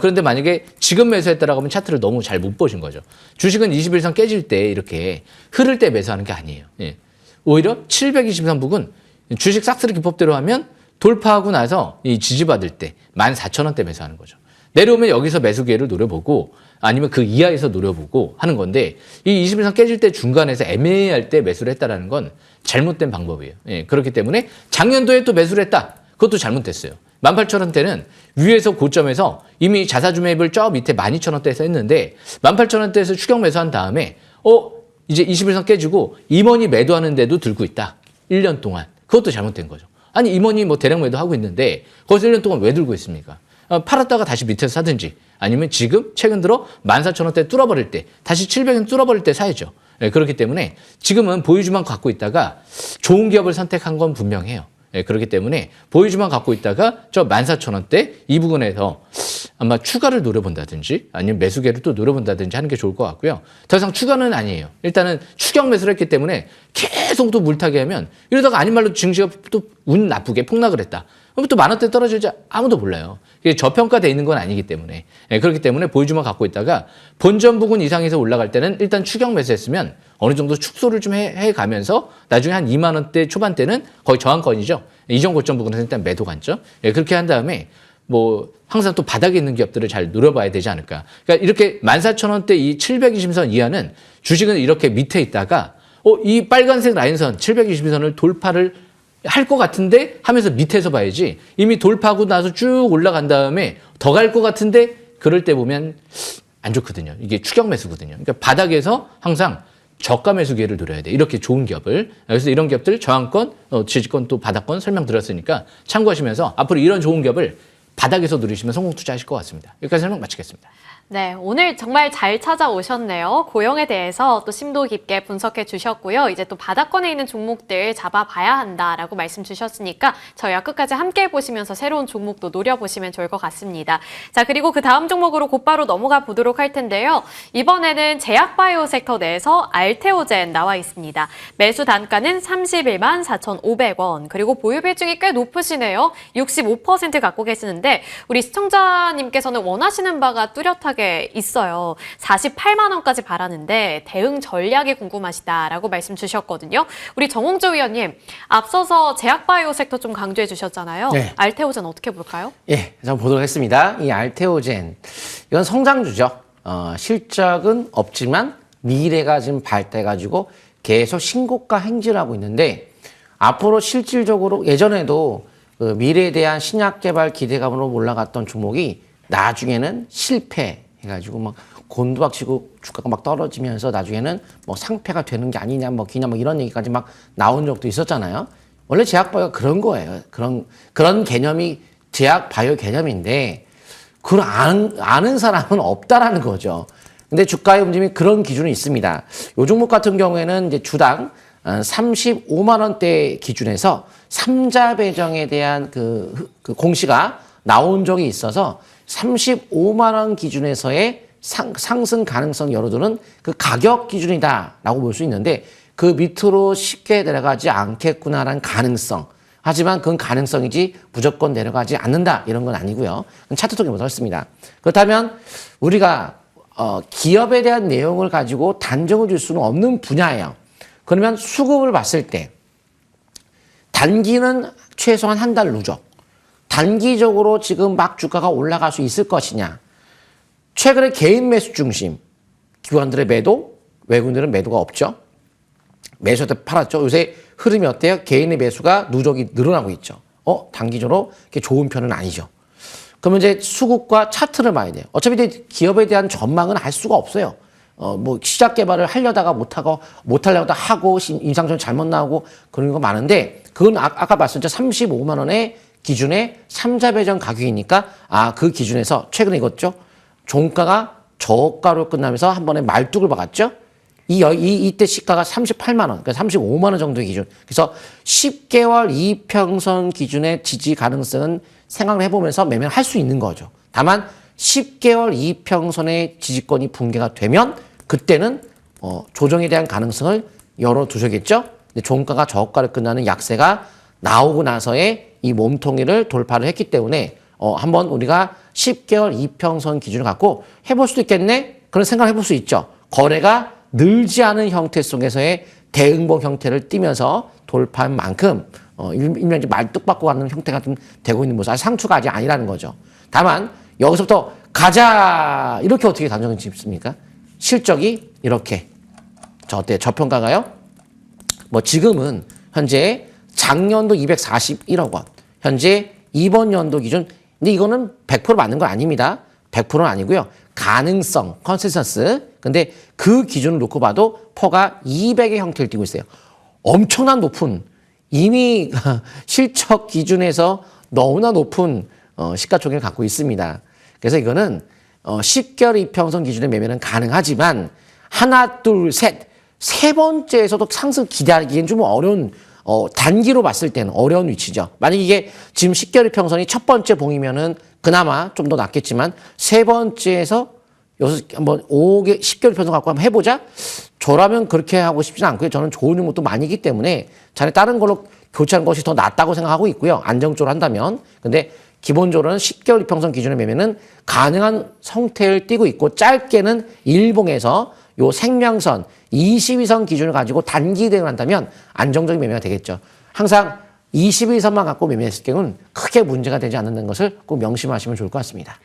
그런데 만약에 지금 매수했다라고 하면 차트를 너무 잘 못 보신 거죠. 주식은 21선 깨질 때 이렇게 흐를 때 매수하는 게 아니에요. 예. 오히려 720선 부근 주식 싹쓸이 기법대로 하면 돌파하고 나서 이 지지받을 때 14,000원대 매수하는 거죠. 내려오면 여기서 매수 기회를 노려보고 아니면 그 이하에서 노려보고 하는 건데 이 21선 깨질 때 중간에서 애매할 때 매수를 했다라는 건 잘못된 방법이에요. 예, 그렇기 때문에 작년도에 또 매수를 했다. 그것도 잘못됐어요. 18,000원대는 위에서 고점에서 이미 자사주 매입을 저 밑에 12,000원대에서 했는데 18,000원대에서 추격 매수한 다음에 이제 21선 깨지고 임원이 매도하는데도 들고 있다. 1년 동안. 그것도 잘못된 거죠. 아니 임원이 뭐 대량 매도하고 있는데 거기서 1년 동안 왜 들고 있습니까? 팔았다가 다시 밑에서 사든지 아니면 지금 최근 들어 14,000원대 뚫어버릴 때 다시 700원 뚫어버릴 때 사야죠. 예, 그렇기 때문에 지금은 보유주만 갖고 있다가 좋은 기업을 선택한 건 분명해요. 예, 그렇기 때문에 보유주만 갖고 있다가 저 14,000원대 이 부분에서 아마 추가를 노려본다든지 아니면 매수계를 또 노려본다든지 하는 게 좋을 것 같고요. 더 이상 추가는 아니에요. 일단은 추격 매수를 했기 때문에 계속 또 물타기 하면 이러다가 아닌 말로 증시가 또 운 나쁘게 폭락을 했다. 그럼 또 10,000원대 떨어질지 아무도 몰라요. 이게 저평가돼 있는 건 아니기 때문에. 예, 그렇기 때문에 보유주만 갖고 있다가 본전 부근 이상에서 올라갈 때는 일단 추격 매수했으면 어느 정도 축소를 좀 해가면서 나중에 한 2만 원대 초반대는 거의 저항권이죠. 이전 고점 부근에서 일단 매도 관점. 예, 그렇게 한 다음에 뭐 항상 또 바닥에 있는 기업들을 잘 노려봐야 되지 않을까. 그러니까 이렇게 14,000원대 이 720선 이하는 주식은 이렇게 밑에 있다가 이 빨간색 라인선 720선을 돌파를 할 것 같은데 하면서 밑에서 봐야지 이미 돌파하고 나서 쭉 올라간 다음에 더 갈 것 같은데 그럴 때 보면 안 좋거든요. 이게 추격 매수거든요. 그러니까 바닥에서 항상 저가 매수 기회를 노려야 돼. 이렇게 좋은 기업을. 그래서 이런 기업들 저항권, 지지권 또 바닥권 설명드렸으니까 참고하시면서 앞으로 이런 좋은 기업을 바닥에서 누리시면 성공 투자하실 것 같습니다. 여기까지 설명 마치겠습니다. 네, 오늘 정말 잘 찾아오셨네요. 고용에 대해서 또 심도 깊게 분석해 주셨고요. 이제 또 바닥권에 있는 종목들 잡아봐야 한다라고 말씀 주셨으니까 저희와 끝까지 함께 보시면서 새로운 종목도 노려보시면 좋을 것 같습니다. 자, 그리고 그 다음 종목으로 곧바로 넘어가 보도록 할 텐데요. 이번에는 제약바이오 섹터 내에서 알테오젠 나와 있습니다. 매수 단가는 31만 4,500원. 그리고 보유 비중이 꽤 높으시네요. 65% 갖고 계시는데 우리 시청자님께서는 원하시는 바가 뚜렷하게 있어요. 48만 원까지 바라는데 대응 전략이 궁금하시다라고 말씀 주셨거든요. 우리 정홍주 위원님, 앞서서 제약바이오 섹터 좀 강조해 주셨잖아요. 네. 알테오젠 어떻게 볼까요? 예, 한번 보도록 하겠습니다. 이 알테오젠, 이건 성장주죠. 실적은 없지만 미래가 지금 발달해가지고 계속 신고가 행진을 하고 있는데 앞으로 실질적으로 예전에도 그 미래에 대한 신약 개발 기대감으로 올라갔던 종목이 나중에는 실패해가지고 막 곤두박치고 주가가 막 떨어지면서 나중에는 뭐 상패가 되는 게 아니냐 뭐 기냐 뭐 이런 얘기까지 막 나온 적도 있었잖아요. 원래 제약바이오가 그런 거예요. 그런 개념이 제약바이오 개념인데 그걸 아는 사람은 없다라는 거죠. 근데 주가의 움직임이 그런 기준이 있습니다. 요 종목 같은 경우에는 이제 주당 35만 원대 기준에서 3자 배정에 대한 그 공시가 나온 적이 있어서 35만 원 기준에서의 상승 가능성 열어두는 그 가격 기준이다라고 볼 수 있는데 그 밑으로 쉽게 내려가지 않겠구나라는 가능성. 하지만 그건 가능성이지 무조건 내려가지 않는다 이런 건 아니고요. 차트 통계 보도록 하겠습니다. 그렇다면 우리가 기업에 대한 내용을 가지고 단정을 줄 수는 없는 분야예요. 그러면 수급을 봤을 때 단기는 최소한 한 달 누적. 단기적으로 지금 막 주가가 올라갈 수 있을 것이냐. 최근에 개인 매수 중심. 기관들의 매도, 외국인들은 매도가 없죠. 매수할 팔았죠. 요새 흐름이 어때요? 개인의 매수가 누적이 늘어나고 있죠. 단기적으로 그게 좋은 편은 아니죠. 그러면 이제 수급과 차트를 봐야 돼요. 어차피 기업에 대한 전망은 알 수가 없어요. 뭐 시작 개발을 하려다가 못하려다 하고 임상시험 잘못 나오고 그런 거 많은데 그건 아까 말씀드린 35만 원의 기준의 3자 배정 가격이니까 그 기준에서 최근에 이것죠. 종가가 저가로 끝나면서 한 번에 말뚝을 박았죠. 이때 시가가 38만 원, 그러니까 35만 원 정도의 기준. 그래서 10개월 이평선 기준의 지지 가능성은 생각을 해보면서 매매를 할 수 있는 거죠. 다만 10개월 이평선의 지지권이 붕괴가 되면 그때는 조정에 대한 가능성을 열어두셔야겠죠. 근데 종가가 저가를 끝나는 약세가 나오고 나서의 이 몸통이를 돌파를 했기 때문에 한번 우리가 10개월 이평선 기준을 갖고 해볼 수도 있겠네? 그런 생각을 해볼 수 있죠. 거래가 늘지 않은 형태 속에서의 대응봉 형태를 띠면서 돌파한 만큼 일명 이제 말뚝박고 가는 형태가 좀 되고 있는 모습. 상추가 아직 아니라는 거죠. 다만 여기서부터 가자 이렇게 어떻게 단정을 짓습니까? 실적이 이렇게 저평가가요? 뭐 지금은 현재 작년도 241억 원, 현재 이번 연도 기준. 근데 이거는 100% 맞는 건 아닙니다. 100%는 아니고요. 가능성, 컨센서스. 근데 그 기준을 놓고 봐도 퍼가 200의 형태를 띠고 있어요. 엄청난 높은, 이미 실적 기준에서 너무나 높은 시가총액을 갖고 있습니다. 그래서 이거는 10개월 이평선 기준의 매매는 가능하지만 하나, 둘, 세 번째에서도 상승 기대하기엔 좀 어려운 단기로 봤을 때는 어려운 위치죠. 만약 이게 지금 10개월 이평선이 첫 번째 봉이면은 그나마 좀 더 낫겠지만 세 번째에서 한번 10개월 이평선 갖고 한번 해보자. 저라면 그렇게 하고 싶지는 않고요. 저는 좋은 종목도 많이 있기 때문에 차라리 다른 걸로 교체하는 것이 더 낫다고 생각하고 있고요. 안정적으로 한다면. 근데 기본적으로는 10개월 이평선 기준의 매매는 가능한 형태를 띠고 있고 짧게는 일봉에서 요 생명선 22선 기준을 가지고 단기 대응을 한다면 안정적인 매매가 되겠죠. 항상 22선만 갖고 매매했을 경우는 크게 문제가 되지 않는 것을 꼭 명심하시면 좋을 것 같습니다.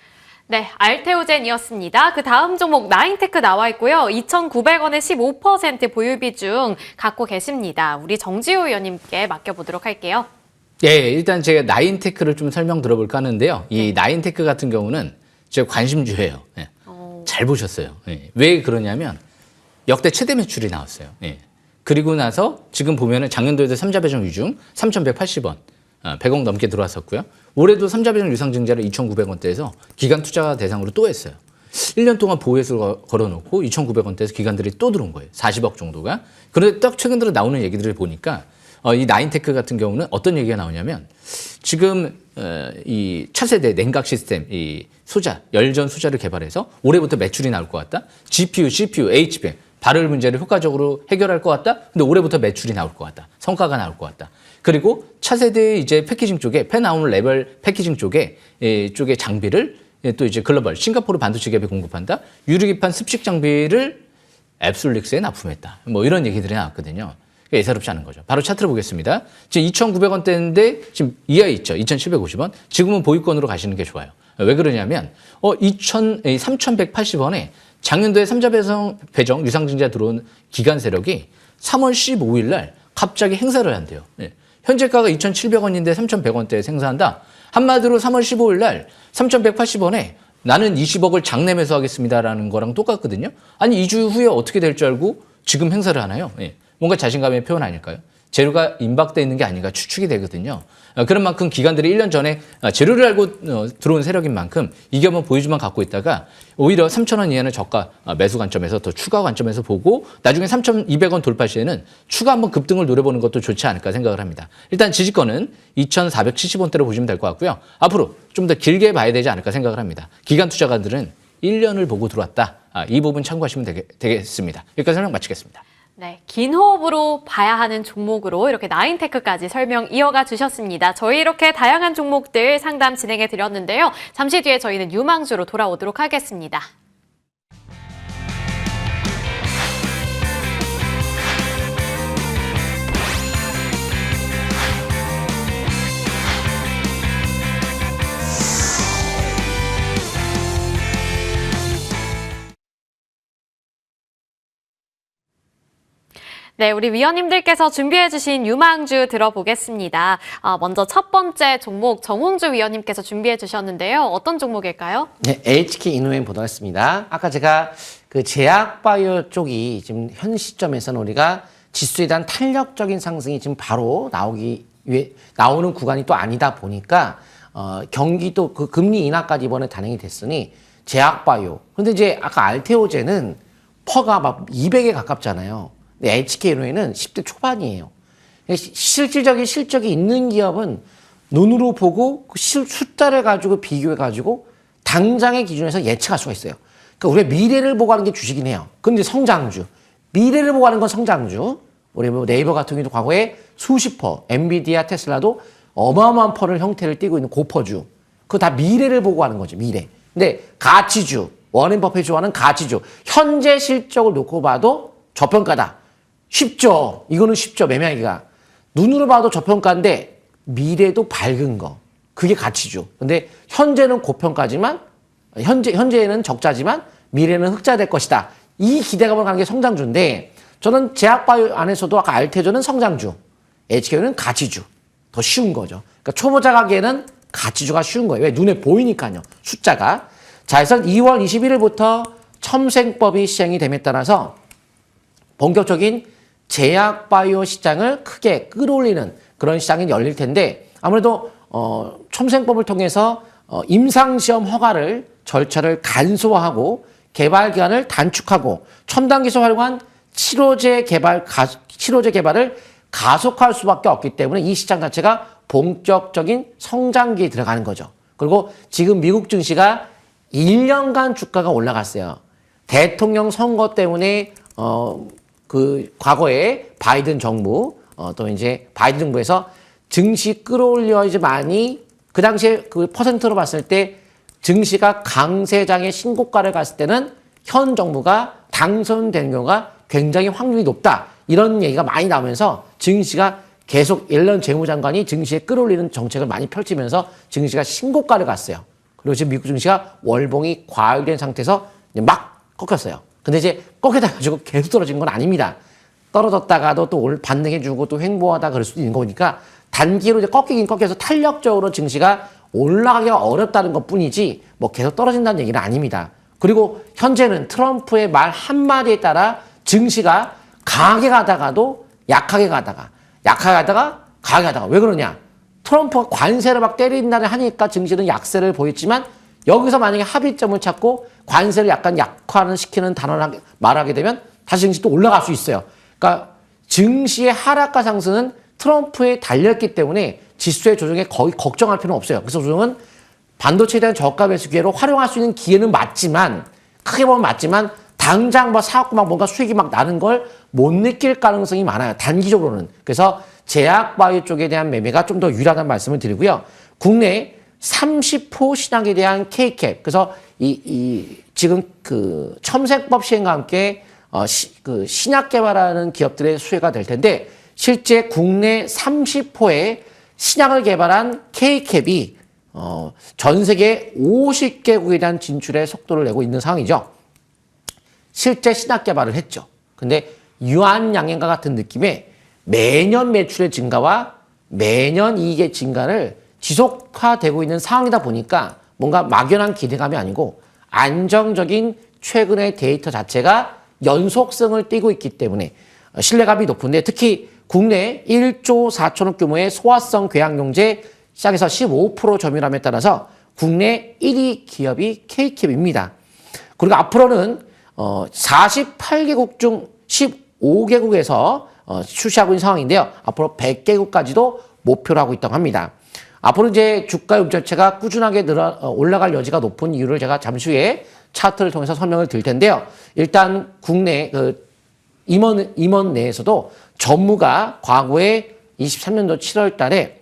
네, 알테오젠이었습니다. 그 다음 종목 나인테크 나와 있고요. 2,900원에 15% 보유 비중 갖고 계십니다. 우리 정지호 의원님께 맡겨보도록 할게요. 예, 일단 제가 나인테크를 좀 설명 들어볼까 하는데요. 이 나인테크 같은 경우는 제가 관심주예요. 예. 잘 보셨어요. 예. 왜 그러냐면 역대 최대 매출이 나왔어요. 예. 그리고 나서 지금 보면은 작년도에도 삼자 배정 유중 3,180원, 100억 넘게 들어왔었고요. 올해도 삼자 배정 유상증자를 2,900원대에서 기관 투자 대상으로 또 했어요. 1년 동안 보유액을 걸어놓고 2,900원대에서 기관들이 또 들어온 거예요. 40억 정도가. 그런데 딱 최근 들어 나오는 얘기들을 보니까 이 나인테크 같은 경우는 어떤 얘기가 나오냐면 지금 이 차세대 냉각 시스템, 이 소자, 열전 소자를 개발해서 올해부터 매출이 나올 것 같다. GPU, CPU, HBM 발열 문제를 효과적으로 해결할 것 같다. 근데 올해부터 매출이 나올 것 같다. 성과가 나올 것 같다. 그리고 차세대 이제 패키징 쪽에 펜아웃 레벨 패키징 쪽에 장비를 또 이제 글로벌 싱가포르 반도체 기업에 공급한다. 유리기판 습식 장비를 앱솔릭스에 납품했다. 뭐 이런 얘기들이 나왔거든요. 예사롭지 않은 거죠. 바로 차트를 보겠습니다. 지금 2,900원대인데 지금 이하에 있죠. 2,750원. 지금은 보유권으로 가시는 게 좋아요. 왜 그러냐면 3,180원에 작년도에 삼자 배정 유상증자 들어온 기관 세력이 3월 15일 날 갑자기 행사를 한대요. 예. 현재가가 2,700원인데 3,100원대에 행사한다. 한마디로 3월 15일 날 3,180원에 나는 20억을 장내 매수하겠습니다라는 거랑 똑같거든요. 아니 2주 후에 어떻게 될 줄 알고 지금 행사를 하나요? 예. 뭔가 자신감의 표현 아닐까요? 재료가 임박돼 있는 게 아닌가 추측이 되거든요. 그런 만큼 기관들이 1년 전에 재료를 알고 들어온 세력인 만큼 이 기업은 보유주만 갖고 있다가 오히려 3,000원 이하는 저가 매수 관점에서 더 추가 관점에서 보고 나중에 3,200원 돌파 시에는 추가 한번 급등을 노려보는 것도 좋지 않을까 생각을 합니다. 일단 지지권은 2,470원대로 보시면 될 것 같고요. 앞으로 좀 더 길게 봐야 되지 않을까 생각을 합니다. 기관 투자가들은 1년을 보고 들어왔다. 이 부분 참고하시면 되겠습니다. 여기까지 설명 마치겠습니다. 네, 긴 호흡으로 봐야 하는 종목으로 이렇게 나인테크까지 설명 이어가 주셨습니다. 저희 이렇게 다양한 종목들 상담 진행해 드렸는데요. 잠시 뒤에 저희는 유망주로 돌아오도록 하겠습니다. 네, 우리 위원님들께서 준비해주신 유망주 들어보겠습니다. 먼저 첫 번째 종목 정홍주 위원님께서 준비해 주셨는데요. 어떤 종목일까요? 네, HK 이노엠 보도록 하겠습니다. 아까 제가 그 제약바이오 쪽이 지금 현 시점에서는 우리가 지수에 대한 탄력적인 상승이 지금 바로 나오는 구간이 또 아니다 보니까 경기도 그 금리 인하까지 이번에 단행이 됐으니 제약바이오. 근데 이제 아까 알테오젠은 퍼가 막 200에 가깝잖아요. 근데 HK노에는 10대 초반이에요. 실질적인 실적이 있는 기업은 눈으로 보고 그 숫자를 가지고 비교해가지고 당장의 기준에서 예측할 수가 있어요. 그러니까 우리가 미래를 보고 하는 게 주식이긴 해요. 근데 성장주. 미래를 보고 하는 건 성장주. 우리 뭐 네이버 같은 경우도 과거에 수십 퍼, 엔비디아, 테슬라도 어마어마한 퍼를 형태를 띠고 있는 고퍼주. 그거 다 미래를 보고 하는 거죠, 미래. 근데 가치주, 워렌 버핏이 좋아하는 가치주. 현재 실적을 놓고 봐도 저평가다. 쉽죠. 이거는 쉽죠. 매매하기가. 눈으로 봐도 저평가인데 미래도 밝은 거. 그게 가치죠. 근데 현재는 고평가지만 현재는 적자지만 미래는 흑자될 것이다. 이 기대감을 가는 게 성장주인데 저는 제약바이오 안에서도 아까 알테조는 성장주, HK는 가치주. 더 쉬운 거죠. 그러니까 초보자 가기에는 가치주가 쉬운 거예요. 왜? 눈에 보이니까요. 숫자가. 자, 그래서 2월 21일부터 첨생법이 시행이 됨에 따라서 본격적인 제약바이오 시장을 크게 끌어올리는 그런 시장이 열릴 텐데 아무래도 첨생법을 통해서 임상시험 허가를 절차를 간소화하고 개발 기간을 단축하고 첨단 기술 활용한 치료제 개발을 가속화할 수밖에 없기 때문에 이 시장 자체가 본격적인 성장기에 들어가는 거죠. 그리고 지금 미국 증시가 1년간 주가가 올라갔어요. 대통령 선거 때문에 그 과거에 바이든 정부 또 이제 바이든 정부에서 증시 끌어올려야지만이 그 당시에 그 퍼센트로 봤을 때 증시가 강세장의 신고가를 갔을 때는 현 정부가 당선되는 경우가 굉장히 확률이 높다. 이런 얘기가 많이 나오면서 증시가 계속 옐런 재무장관이 증시에 끌어올리는 정책을 많이 펼치면서 증시가 신고가를 갔어요. 그리고 지금 미국 증시가 월봉이 과열된 상태에서 이제 막 꺾였어요. 근데 이제 꺾여다 가지고 계속 떨어진 건 아닙니다. 떨어졌다가도 또 반등해주고 또 횡보하다 그럴 수도 있는 거니까 단기로 이제 꺾이긴 꺾여서 탄력적으로 증시가 올라가기가 어렵다는 것 뿐이지 뭐 계속 떨어진다는 얘기는 아닙니다. 그리고 현재는 트럼프의 말 한마디에 따라 증시가 강하게 가다가도 약하게 가다가 강하게 가다가 왜 그러냐? 트럼프가 관세를 막 때린다는 하니까 증시는 약세를 보였지만 여기서 만약에 합의점을 찾고 관세를 약간 약화시키는 단어를 말하게 되면 다시 증시 또 올라갈 수 있어요. 그러니까 증시의 하락과 상승은 트럼프에 달렸기 때문에 지수의 조정에 거의 걱정할 필요는 없어요. 그래서 조정은 반도체에 대한 저가 매수 기회로 활용할 수 있는 기회는 맞지만 크게 보면 맞지만 당장 뭐 사갖고 막 뭔가 수익이 막 나는 걸 못 느낄 가능성이 많아요. 단기적으로는. 그래서 제약바이오 쪽에 대한 매매가 좀 더 유리하다는 말씀을 드리고요. 국내 30호 신약에 대한 K캡. 그래서 지금 그 첨세법 시행과 함께 그 신약 개발하는 기업들의 수혜가 될 텐데 실제 국내 30호의 신약을 개발한 K캡이 전 세계 50개국에 대한 진출에 속도를 내고 있는 상황이죠. 실제 신약 개발을 했죠. 근데 유한양행과 같은 느낌의 매년 매출의 증가와 매년 이익의 증가를 지속화되고 있는 상황이다 보니까 뭔가 막연한 기대감이 아니고 안정적인 최근의 데이터 자체가 연속성을 띠고 있기 때문에 신뢰감이 높은데 특히 국내 1조 4천억 규모의 소화성 궤양용제 시장에서 15% 점유율함에 따라서 국내 1위 기업이 K캡입니다. 그리고 앞으로는 48개국 중 15개국에서 출시하고 있는 상황인데요. 앞으로 100개국까지도 목표로 하고 있다고 합니다. 앞으로 이제 주가 자체가 꾸준하게 올라갈 여지가 높은 이유를 제가 잠시 후에 차트를 통해서 설명을 드릴 텐데요. 일단 국내 임원 내에서도 전무가 과거에 23년도 7월 달에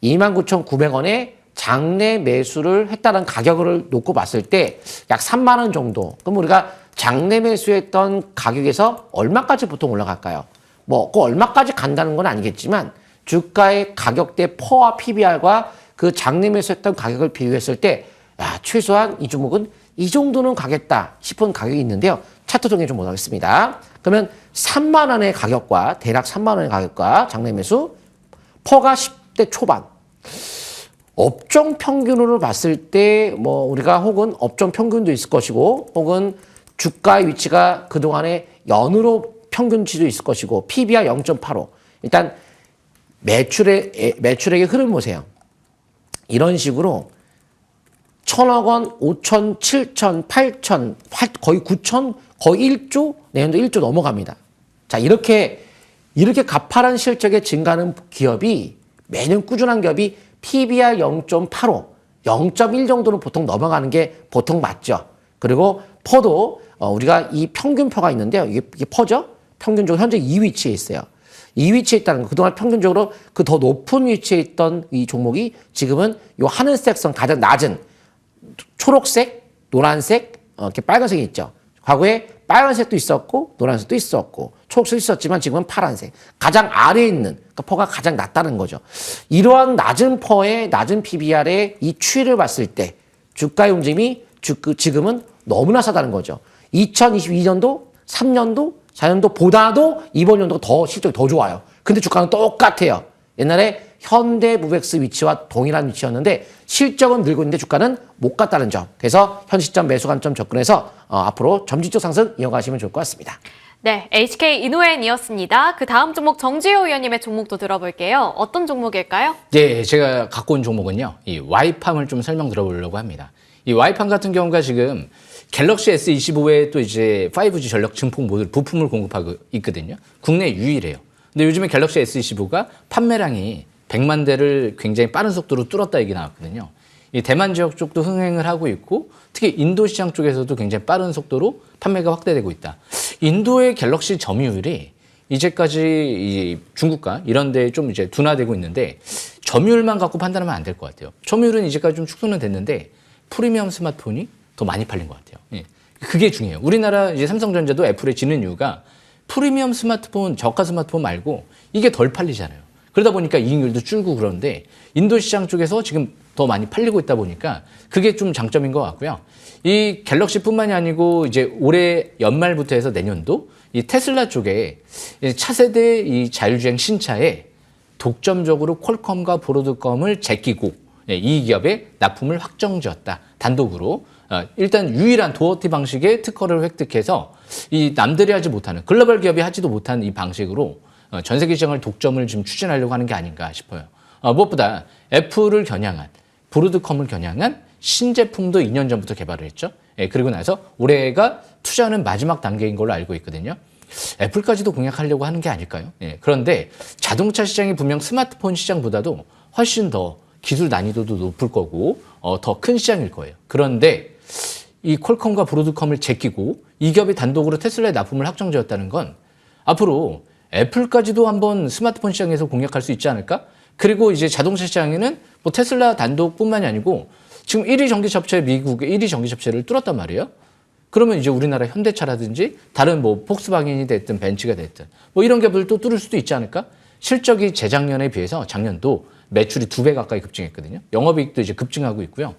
29,900원에 장내 매수를 했다는 가격을 놓고 봤을 때 약 3만 원 정도. 그럼 우리가 장내 매수했던 가격에서 얼마까지 보통 올라갈까요? 뭐 그 얼마까지 간다는 건 아니겠지만 주가의 가격대 퍼와 PBR과 그 장내 매수했던 가격을 비교했을 때 최소한 이 종목은 이 정도는 가겠다 싶은 가격이 있는데요. 차트 정리 좀 보겠습니다. 그러면 3만 원의 가격과 대략 3만 원의 가격과 장내 매수 퍼가 10대 초반. 업종 평균으로 봤을 때 뭐 우리가 혹은 업종 평균도 있을 것이고 혹은 주가의 위치가 그동안에 연으로 평균치도 있을 것이고 PBR 0.85. 일단 매출액의 흐름 보세요. 이런 식으로 1,000억 원, 5천, 7천, 8천, 거의 9천, 거의 1조, 내년도 1조 넘어갑니다. 자, 이렇게 가파른 실적에 증가하는 기업이 매년 꾸준한 기업이 PBR 0.85, 0.1 정도는 보통 넘어가는 게 보통 맞죠. 그리고 퍼도 우리가 이 평균퍼가 있는데요. 이게 퍼죠? 평균적으로 현재 이 위치에 있어요. 이 위치에 있다는 거. 그동안 평균적으로 그 더 높은 위치에 있던 이 종목이 지금은 요 하늘색선 가장 낮은 초록색, 노란색, 이렇게 빨간색이 있죠. 과거에 빨간색도 있었고 노란색도 있었고 초록색도 있었지만 지금은 파란색. 가장 아래에 있는 그러니까 퍼가 가장 낮다는 거죠. 이러한 낮은 퍼의 낮은 PBR의 이 추이를 봤을 때 주가의 움직임이 지금은 너무나 싸다는 거죠. 2022년도, 3년도, 4년도보다도 이번 연도가 더 실적이 더 좋아요. 근데 주가는 똑같아요. 옛날에 현대무백스 위치와 동일한 위치였는데 실적은 늘고 있는데 주가는 못 갔다는 점. 그래서 현 시점 매수 관점 접근해서 앞으로 점진적 상승 이어가시면 좋을 것 같습니다. 네, HK 이노엔이었습니다. 그 다음 종목 정지호 위원님의 종목도 들어볼게요. 어떤 종목일까요? 예, 제가 갖고 온 종목은요, 이 와이팜을 좀 설명 들어보려고 합니다. 이 와이팜 같은 경우가 지금 갤럭시 S25에 또 이제 5G 전력 증폭 모듈 부품을 공급하고 있거든요. 국내 유일해요. 근데 요즘에 갤럭시 S25가 판매량이 100만 대를 굉장히 빠른 속도로 뚫었다 얘기 나왔거든요. 이 대만 지역 쪽도 흥행을 하고 있고 특히 인도 시장 쪽에서도 굉장히 빠른 속도로 판매가 확대되고 있다. 인도의 갤럭시 점유율이 이제까지 이 중국과 이런 데에 좀 이제 둔화되고 있는데 점유율만 갖고 판단하면 안 될 것 같아요. 점유율은 이제까지 좀 축소는 됐는데 프리미엄 스마트폰이 더 많이 팔린 것 같아요. 예. 그게 중요해요. 우리나라 이제 삼성전자도 애플에 지는 이유가 프리미엄 스마트폰, 저가 스마트폰 말고 이게 덜 팔리잖아요. 그러다 보니까 이익률도 줄고 그러는데 인도 시장 쪽에서 지금 더 많이 팔리고 있다 보니까 그게 좀 장점인 것 같고요. 이 갤럭시뿐만이 아니고 이제 올해 연말부터 해서 내년도 이 테슬라 쪽에 차세대 이 자율주행 신차에 독점적으로 퀄컴과 브로드컴을 제끼고 이 기업에 납품을 확정지었다. 단독으로. 일단 유일한 도어티 방식의 특허를 획득해서 이 남들이 하지 못하는 글로벌 기업이 하지도 못한 이 방식으로 전 세계 시장을 독점을 지금 추진하려고 하는 게 아닌가 싶어요. 무엇보다 애플을 겨냥한 브로드컴을 겨냥한 신제품도 2년 전부터 개발을 했죠. 그리고 나서 올해가 투자하는 마지막 단계인 걸로 알고 있거든요. 애플까지도 공략하려고 하는 게 아닐까요? 그런데 자동차 시장이 분명 스마트폰 시장보다도 훨씬 더 기술 난이도도 높을 거고 더 큰 시장일 거예요. 그런데 이 퀄컴과 브로드컴을 제끼고 이 기업이 단독으로 테슬라에 납품을 확정지었다는 건 앞으로 애플까지도 한번 스마트폰 시장에서 공략할 수 있지 않을까? 그리고 이제 자동차 시장에는 뭐 테슬라 단독뿐만이 아니고 지금 1위 전기차업체 미국의 1위 전기차업체를 뚫었단 말이에요. 그러면 이제 우리나라 현대차라든지 다른 뭐 폭스바겐이 됐든 벤츠가 됐든 뭐 이런 기업들도 뚫을 수도 있지 않을까? 실적이 재작년에 비해서 작년도 매출이 2배 가까이 급증했거든요. 영업이익도 이제 급증하고 있고요.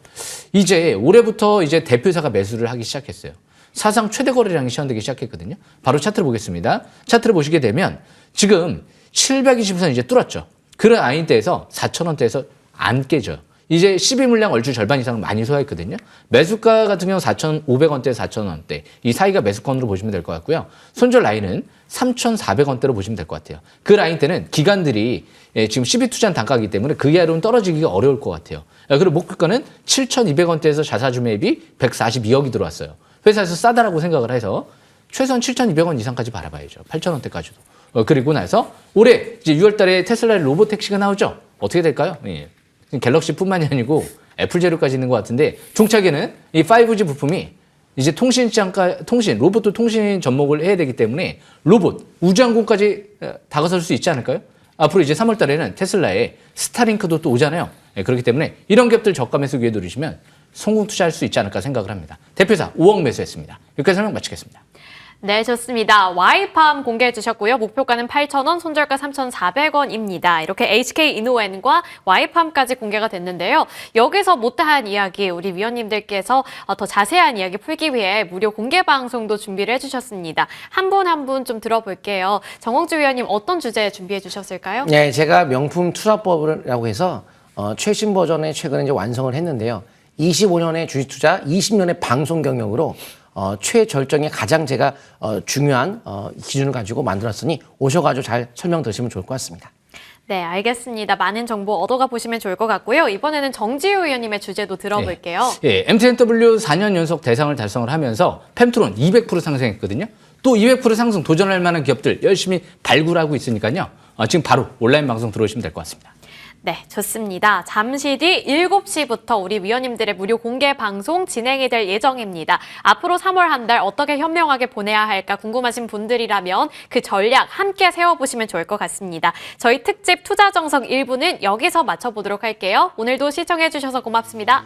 이제 올해부터 이제 대표사가 매수를 하기 시작했어요. 사상 최대 거래량이 시현되기 시작했거든요. 바로 차트를 보겠습니다. 차트를 보시게 되면 지금 720선 이제 뚫었죠. 그런 아인대에서 4,000원대에서 안 깨져요. 이제 12물량 얼추 절반 이상을 많이 소화했거든요. 매수가 같은 경우 4,500원대, 4,000원대. 이 사이가 매수권으로 보시면 될 것 같고요. 손절 라인은 3,400원대로 보시면 될 것 같아요. 그 라인 때는 기관들이 지금 12투자한 단가이기 때문에 그 이하로는 떨어지기가 어려울 것 같아요. 그리고 목표가는 7,200원대에서 자사주 매입이 142억이 들어왔어요. 회사에서 싸다라고 생각을 해서 최소한 7,200원 이상까지 바라봐야죠. 8,000원대까지도. 그리고 나서 올해 이제 6월 달에 테슬라의 로보택시가 나오죠. 어떻게 될까요? 예. 갤럭시뿐만이 아니고 애플 재료까지 있는 것 같은데 종착에는 이 5G 부품이 이제 통신, 로봇도 통신 접목을 해야 되기 때문에 로봇, 우주항공까지 다가설 수 있지 않을까요? 앞으로 이제 3월 달에는 테슬라의 스타링크도 또 오잖아요. 그렇기 때문에 이런 기업들 저가 매수 기회 누리시면 성공 투자할 수 있지 않을까 생각을 합니다. 대표사 5억 매수했습니다. 여기까지 설명 마치겠습니다. 네, 좋습니다. 와이팜 공개해 주셨고요. 목표가는 8,000원, 손절가 3,400원입니다. 이렇게 HK 이노엔과 와이팜까지 공개가 됐는데요. 여기서 못다한 이야기 우리 위원님들께서 더 자세한 이야기 풀기 위해 무료 공개 방송도 준비를 해주셨습니다. 한 분 한 분 좀 들어볼게요. 정홍주 위원님 어떤 주제 준비해 주셨을까요? 네, 제가 명품 투자법이라고 해서 최신 버전에 최근에 이제 완성을 했는데요. 25년의 주식 투자, 20년의 방송 경력으로 최절정의 가장 제가 중요한 기준을 가지고 만들었으니 오셔가지고 잘 설명 들으시면 좋을 것 같습니다. 네, 알겠습니다. 많은 정보 얻어가 보시면 좋을 것 같고요. 이번에는 정지우 의원님의 주제도 들어볼게요. 예, MTNW 4년 연속 대상을 달성을 하면서 펜트론 200% 상승했거든요. 또 200% 상승 도전할 만한 기업들 열심히 발굴하고 있으니까요. 지금 바로 온라인 방송 들어오시면 될 것 같습니다. 네, 좋습니다. 잠시 뒤 7시부터 우리 위원님들의 무료 공개 방송 진행이 될 예정입니다. 앞으로 3월 한 달 어떻게 현명하게 보내야 할까 궁금하신 분들이라면 그 전략 함께 세워보시면 좋을 것 같습니다. 저희 특집 투자 정석 1부는 여기서 마쳐보도록 할게요. 오늘도 시청해주셔서 고맙습니다.